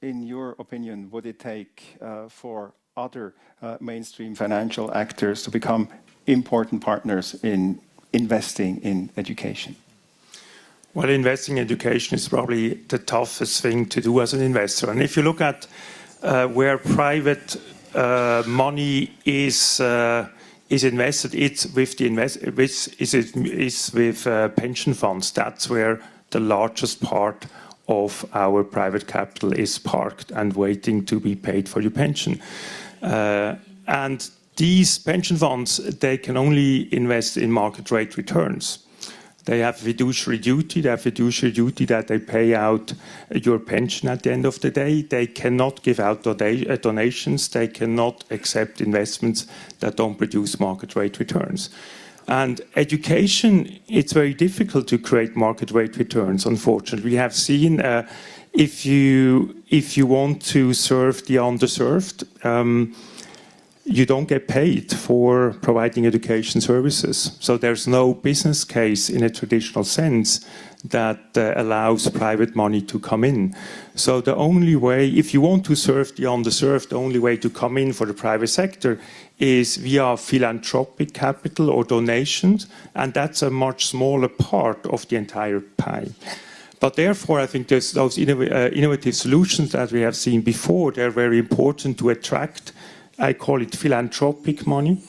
in your opinion, would it take for other mainstream financial actors to become important partners in investing in education? Well, investing in education is probably the toughest thing to do as an investor. And if you look at where private money is invested, it's with with pension funds. That's where the largest part of our private capital is parked and waiting to be paid for your pension. And these pension funds, they can only invest in market rate returns. They have fiduciary duty. They have fiduciary duty that they pay out your pension at the end of the day. They cannot give out donations. They cannot accept investments that don't produce market rate returns. And education, it's very difficult to create market rate returns, unfortunately. We have seen if you want to serve the underserved, you don't get paid for providing education services. So there's no business case in a traditional sense that allows private money to come in. So the only way, if you want to serve the underserved, the only way to come in for the private sector is via philanthropic capital or donations, and that's a much smaller part of the entire pie. But therefore, I think those innovative solutions that we have seen before, they're very important to attract, I call it philanthropic money.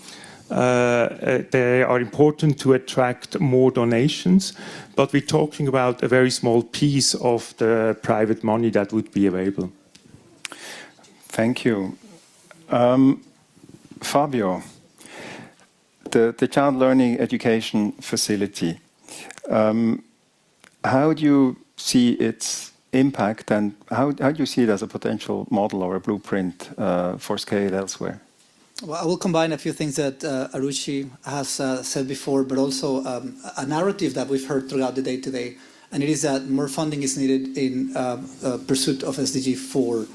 They are important to attract more donations, but we're talking about a very small piece of the private money that would be available. Thank you. Fabio, the Child Learning Education Facility, how do you see its impact, and how do you see it as a potential model or a blueprint for scale elsewhere? Well, I will combine a few things that Arushi has said before, but also a narrative that we've heard throughout the day today, and it is that more funding is needed in pursuit of SDG 4.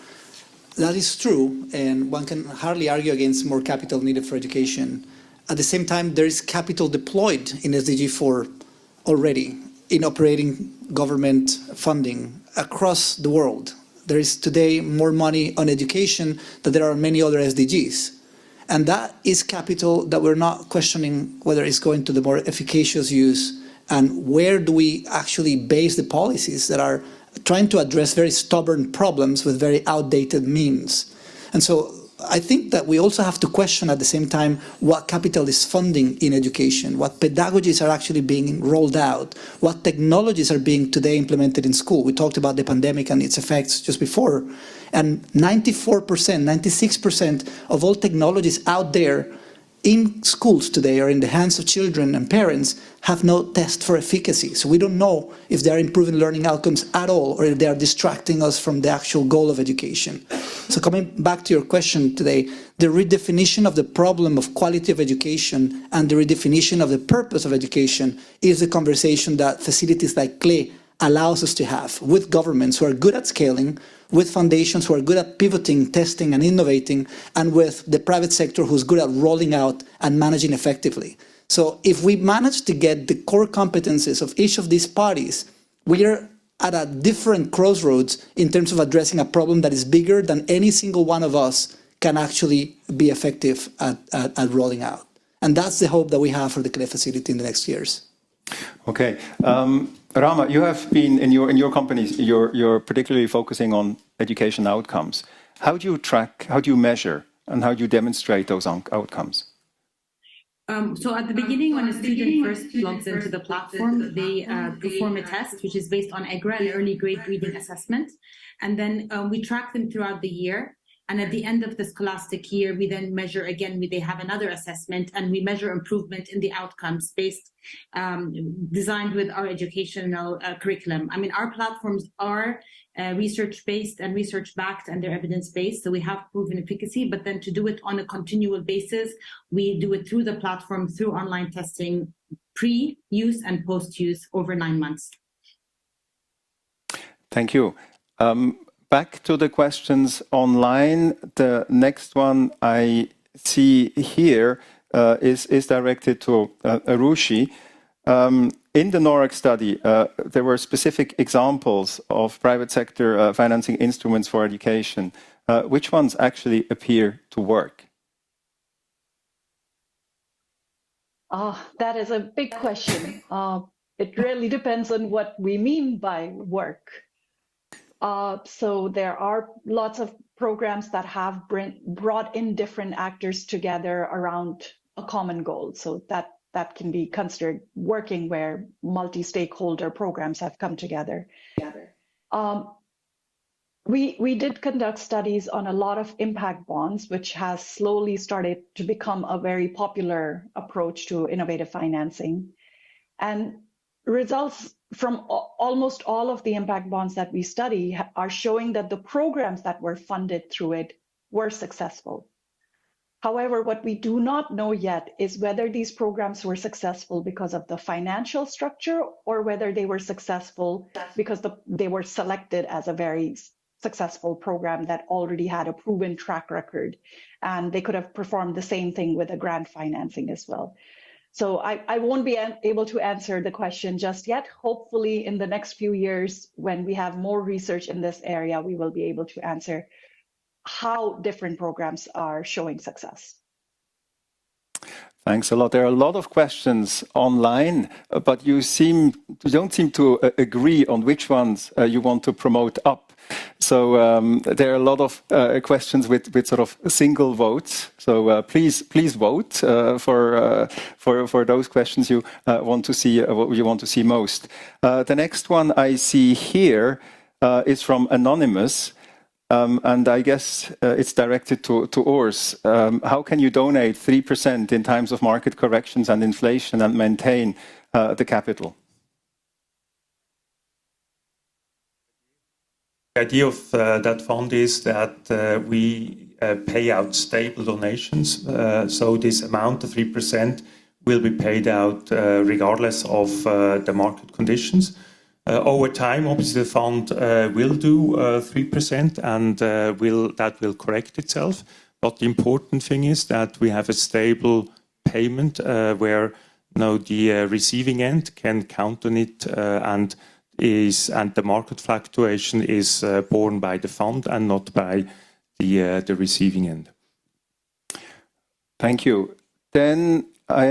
That is true, and one can hardly argue against more capital needed for education. At the same time, there is capital deployed in SDG 4 already in operating government funding across the world. There is today more money on education than there are many other SDGs. And that is capital that we're not questioning whether it's going to the more efficacious use, and where do we actually base the policies that are trying to address very stubborn problems with very outdated means. And so I think that we also have to question at the same time what capital is funding in education, what pedagogies are actually being rolled out, what technologies are being today implemented in school. We talked about the pandemic and its effects just before. And 94%, 96% of all technologies out there in schools today or in the hands of children and parents have no test for efficacy. So we don't know if they are improving learning outcomes at all, or if they are distracting us from the actual goal of education. So coming back to your question today, the redefinition of the problem of quality of education and the redefinition of the purpose of education is a conversation that facilities like CLE allows us to have with governments who are good at scaling, with foundations who are good at pivoting, testing, and innovating, and with the private sector who's good at rolling out and managing effectively. So if we manage to get the core competencies of each of these parties, we are at a different crossroads in terms of addressing a problem that is bigger than any single one of us can actually be effective at rolling out. And that's the hope that we have for the CLE facility in the next years. Okay. Rama, you have been in your companies, you're particularly focusing on education outcomes. How do you track, how do you measure, and how do you demonstrate those outcomes? So at the beginning, when a student first logs into the platform, they perform a test, which is based on EGRA, an early grade reading assessment. And then we track them throughout the year. And at the end of the scholastic year, we then measure again, they have another assessment, and we measure improvement in the outcomes based, designed with our educational curriculum. I mean, our platforms are research-based and research-backed, and they're evidence-based, so we have proven efficacy, but then to do it on a continual basis, we do it through the platform, through online testing, pre-use and post-use over 9 months. Thank you. Back to the questions online. The next one I see here is directed to Arushi. In the NORAC study, there were specific examples of private sector financing instruments for education. Which ones actually appear to work? That is a big question. It really depends on what we mean by work. So there are lots of programs that have brought in different actors together around a common goal. So that can be considered working, where multi-stakeholder programs have come together. We did conduct studies on a lot of impact bonds, which has slowly started to become a very popular approach to innovative financing. And results from almost all of the impact bonds that we study are showing that the programs that were funded through it were successful. However, what we do not know yet is whether these programs were successful because of the financial structure or whether they were successful because they were selected as a very successful program that already had a proven track record, and they could have performed the same thing with a grant financing as well. So I won't be able to answer the question just yet. Hopefully in the next few years, when we have more research in this area, we will be able to answer how different programs are showing success. Thanks a lot. There are a lot of questions online, but you don't seem to agree on which ones you want to promote up. So there are a lot of questions with sort of single votes. So please vote for those questions you want to see most. The next one I see here is from Anonymous. And I guess it's directed to Urs. How can you donate 3% in times of market corrections and inflation and maintain the capital? The idea of that fund is that we pay out stable donations. So this amount of 3% will be paid out regardless of the market conditions. Over time, obviously, the fund will do 3%, and that will correct itself. But the important thing is that we have a stable payment where the receiving end can count on it, and the market fluctuation is borne by the fund and not by the receiving end. Thank you. Then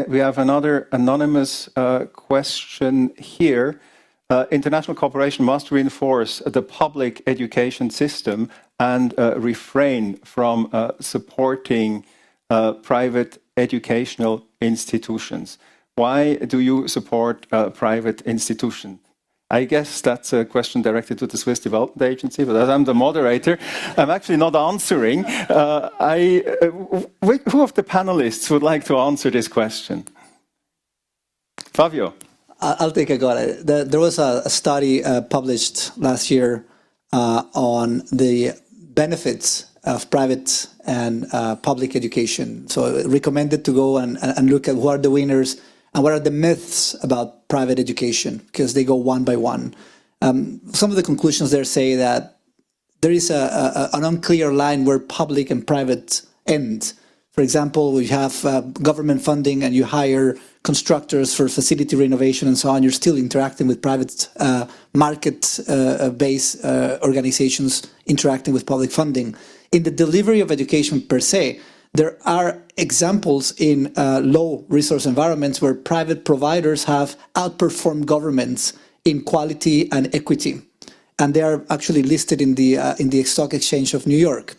we have another anonymous question here. International cooperation must reinforce the public education system and refrain from supporting private educational institutions. Why do you support private institutions? I guess that's a question directed to the Swiss Development Agency, but as I'm the moderator, I'm actually not answering. Who of the panelists would like to answer this question? Fabio. I'll take a go at it. There was a study published last year on the benefits of private and public education. So it recommended to go and look at who are the winners and what are the myths about private education, because they go one by one. Some of the conclusions there say that there is an unclear line where public and private end. For example, we have government funding and you hire constructors for facility renovation and so on. You're still interacting with private market-based organizations interacting with public funding. In the delivery of education per se, there are examples in low resource environments where private providers have outperformed governments in quality and equity. And they are actually listed in the Stock Exchange of New York.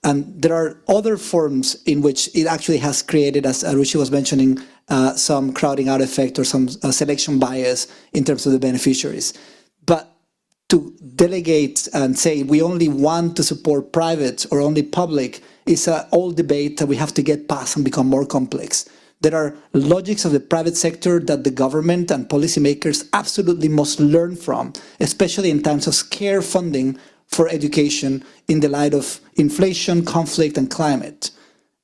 And there are other forms in which it actually has created, as Ruchi was mentioning, some crowding out effect or some selection bias in terms of the beneficiaries. But to delegate and say we only want to support private or only public is an old debate that we have to get past and become more complex. There are logics of the private sector that the government and policymakers absolutely must learn from, especially in times of scarce funding for education in the light of inflation, conflict, and climate.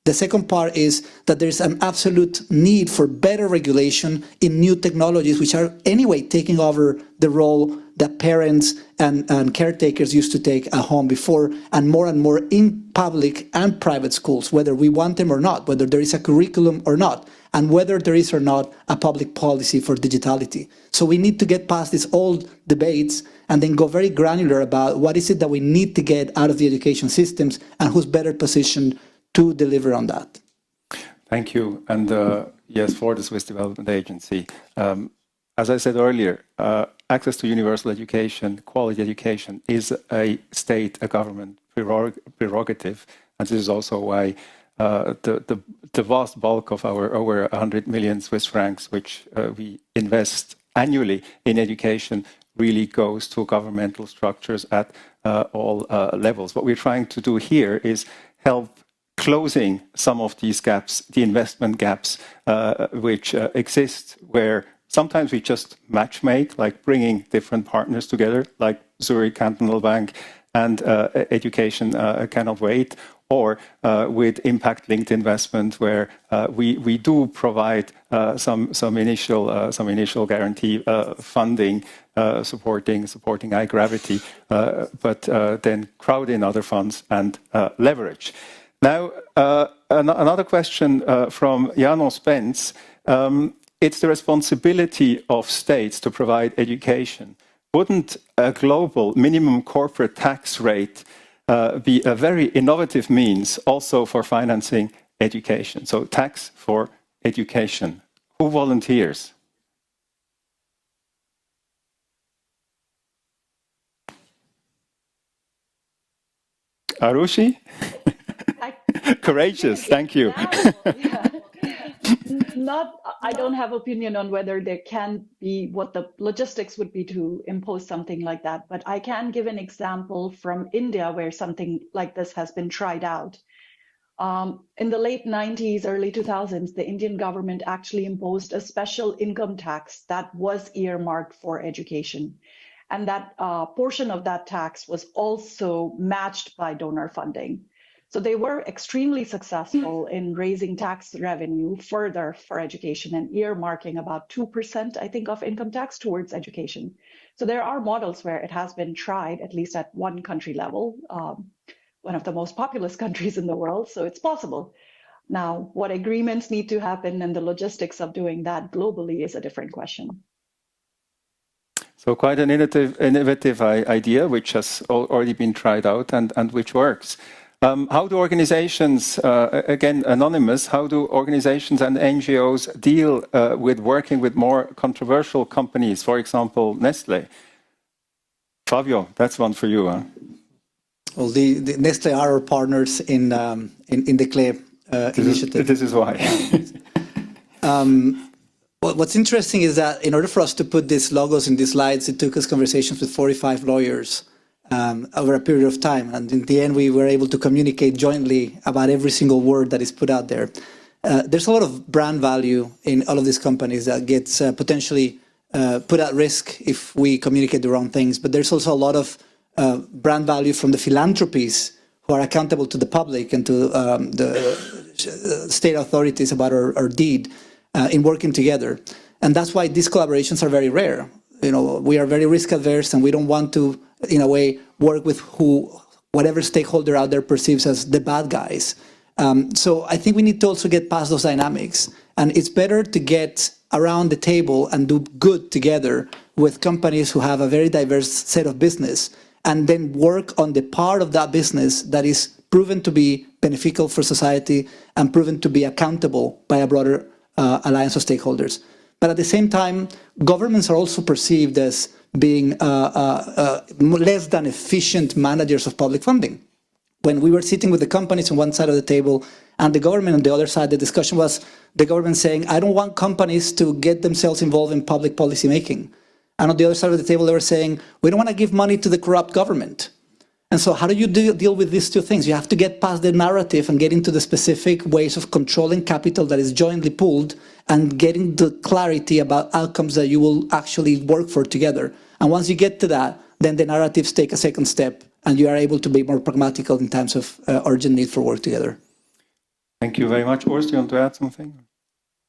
The second part is that there's an absolute need for better regulation in new technologies, which are anyway taking over the role that parents and caretakers used to take at home before, and more in public and private schools, whether we want them or not, whether there is a curriculum or not, and whether there is or not a public policy for digitality. So we need to get past these old debates and then go very granular about what is it that we need to get out of the education systems and who's better positioned to deliver on that. Thank you. And yes, for the Swiss Development Agency. As I said earlier, access to universal education, quality education, is a state, a government prerogative. And this is also why the vast bulk of our over 100 million Swiss francs, which we invest annually in education, really goes to governmental structures at all levels. What we're trying to do here is help closing some of these gaps, the investment gaps which exist, where sometimes we just matchmake, like bringing different partners together, like Zurich Cantonal Bank and Education Cannot Wait, or with impact-linked investment, where we do provide some initial guarantee funding supporting iGravity, but then crowd in other funds and leverage. Now, another question from Janos Benz. It's the responsibility of states to provide education. Wouldn't a global minimum corporate tax rate be a very innovative means also for financing education? So tax for education. Who volunteers? Arushi? Courageous, thank you. I don't have opinion on whether there can be what the logistics would be to impose something like that, but I can give an example from India where something like this has been tried out. In the late 90s, early 2000s, the Indian government actually imposed a special income tax that was earmarked for education. And that portion of that tax was also matched by donor funding. So they were extremely successful in raising tax revenue further for education and earmarking about 2%, I think, of income tax towards education. So there are models where it has been tried, at least at one country level, one of the most populous countries in the world, so it's possible. Now, what agreements need to happen and the logistics of doing that globally is a different question. So quite an innovative idea, which has already been tried out and which works. How do organizations, again, anonymous, how do organizations and NGOs deal with working with more controversial companies, for example, Nestlé? Fabio, that's one for you. Huh? Well, the Nestlé are our partners in the CLE initiative. This is why. What's interesting is that in order for us to put these logos in these slides, it took us conversations with 45 lawyers over a period of time. And in the end, we were able to communicate jointly about every single word that is put out there. There's a lot of brand value in all of these companies that gets potentially put at risk if we communicate the wrong things. But there's also a lot of brand value from the philanthropies who are accountable to the public and to the state authorities about our deed in working together. And that's why these collaborations are very rare. You know, we are very risk averse and we don't want to, in a way, work with whatever stakeholder out there perceives as the bad guys. So I think we need to also get past those dynamics. And it's better to get around the table and do good together with companies who have a very diverse set of business, and then work on the part of that business that is proven to be beneficial for society and proven to be accountable by a broader alliance of stakeholders. But at the same time, governments are also perceived as being less than efficient managers of public funding. When we were sitting with the companies on one side of the table and the government on the other side, the discussion was the government saying, I don't want companies to get themselves involved in public policy making. And on the other side of the table, they were saying, we don't want to give money to the corrupt government. And so how do you deal with these two things? You have to get past the narrative and get into the specific ways of controlling capital that is jointly pooled and getting the clarity about outcomes that you will actually work for together. And once you get to that, then the narratives take a second step and you are able to be more pragmatical in terms of urgent need for work together. Thank you very much. Urs, do you want to add something?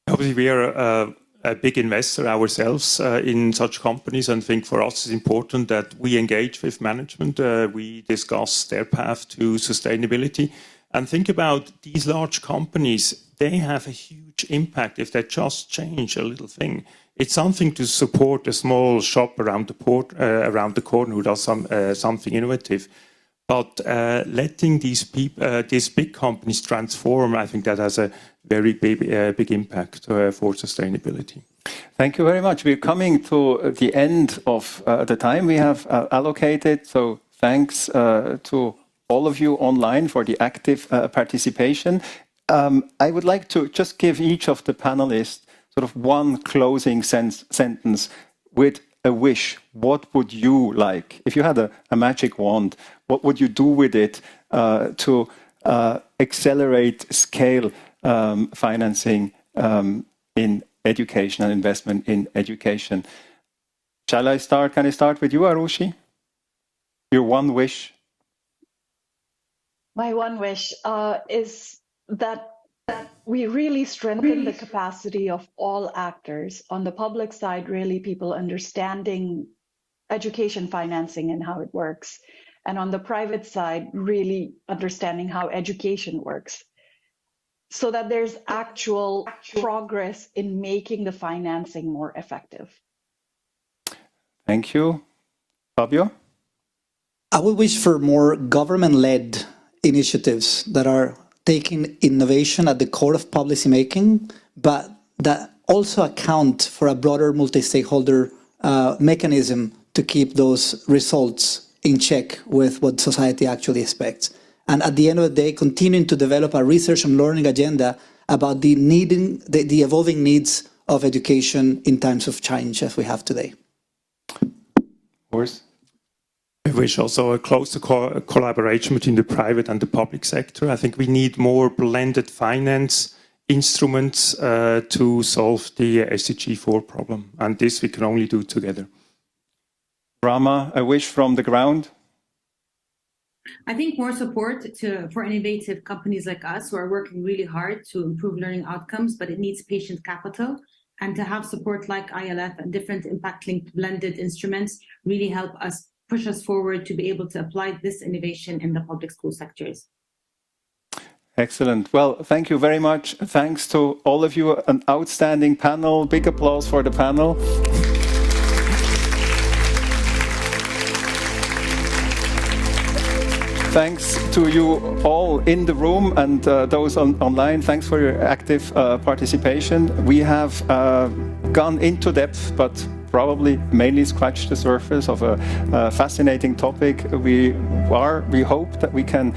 Obviously, we are a big investor ourselves in such companies, and I think for us it's important that we engage with management. We discuss their path to sustainability and think about these large companies. They have a huge impact if they just change a little thing. It's something to support a small shop around the corner who does something innovative. But letting these big companies transform, I think that has a very big impact for sustainability. Thank you very much. We're coming to the end of the time we have allocated. So thanks to all of you online for the active participation. I would like to just give each of the panelists sort of one closing sentence with a wish. What would you like? If you had a magic wand, what would you do with it to accelerate, scale financing in education and investment in education? Shall I start? Can I start with you, Arushi? Your one wish? My one wish is that we really strengthen the capacity of all actors. On the public side, really people understanding education financing and how it works. And on the private side, really understanding how education works. So that there's actual progress in making the financing more effective. Thank you. Fabio? I would wish for more government-led initiatives that are taking innovation at the core of policymaking, but that also account for a broader multi-stakeholder mechanism to keep those results in check with what society actually expects. And at the end of the day, continuing to develop a research and learning agenda about the evolving needs of education in times of change as we have today. Horst? I wish also a closer collaboration between the private and the public sector. I think we need more blended finance instruments to solve the SDG 4 problem. And this we can only do together. Rama, a wish from the ground? I think more support for innovative companies like us who are working really hard to improve learning outcomes, but it needs patient capital. And to have support like ILF and different impact-linked blended instruments really help us push us forward to be able to apply this innovation in the public school sectors. Excellent. Well, thank you very much. Thanks to all of you. An outstanding panel. Big applause for the panel. Thanks to you all in the room and those online. Thanks for your active participation. We have gone into depth, but probably mainly scratched the surface of a fascinating topic. We hope that we can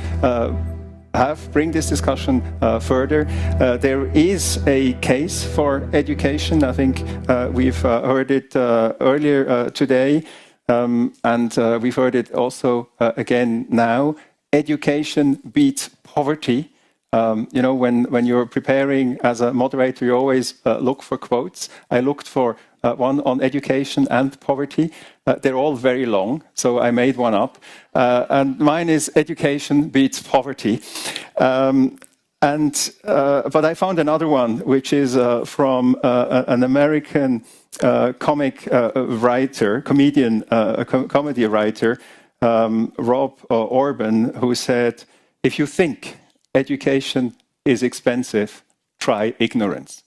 bring this discussion further. There is a case for education. I think we've heard it earlier today, and we've heard it also again now. Education beats poverty. You know, when you're preparing as a moderator, you always look for quotes. I looked for one on education and poverty. They're all very long, so I made one up. And mine is education beats poverty. But I found another one, which is from an American comedy writer, Rob Orban, who said, "If you think education is expensive, try ignorance."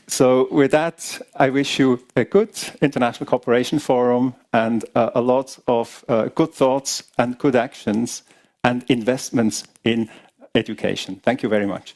So with that, I wish you a good International Cooperation Forum and a lot of good thoughts and good actions and investments in education. Thank you very much.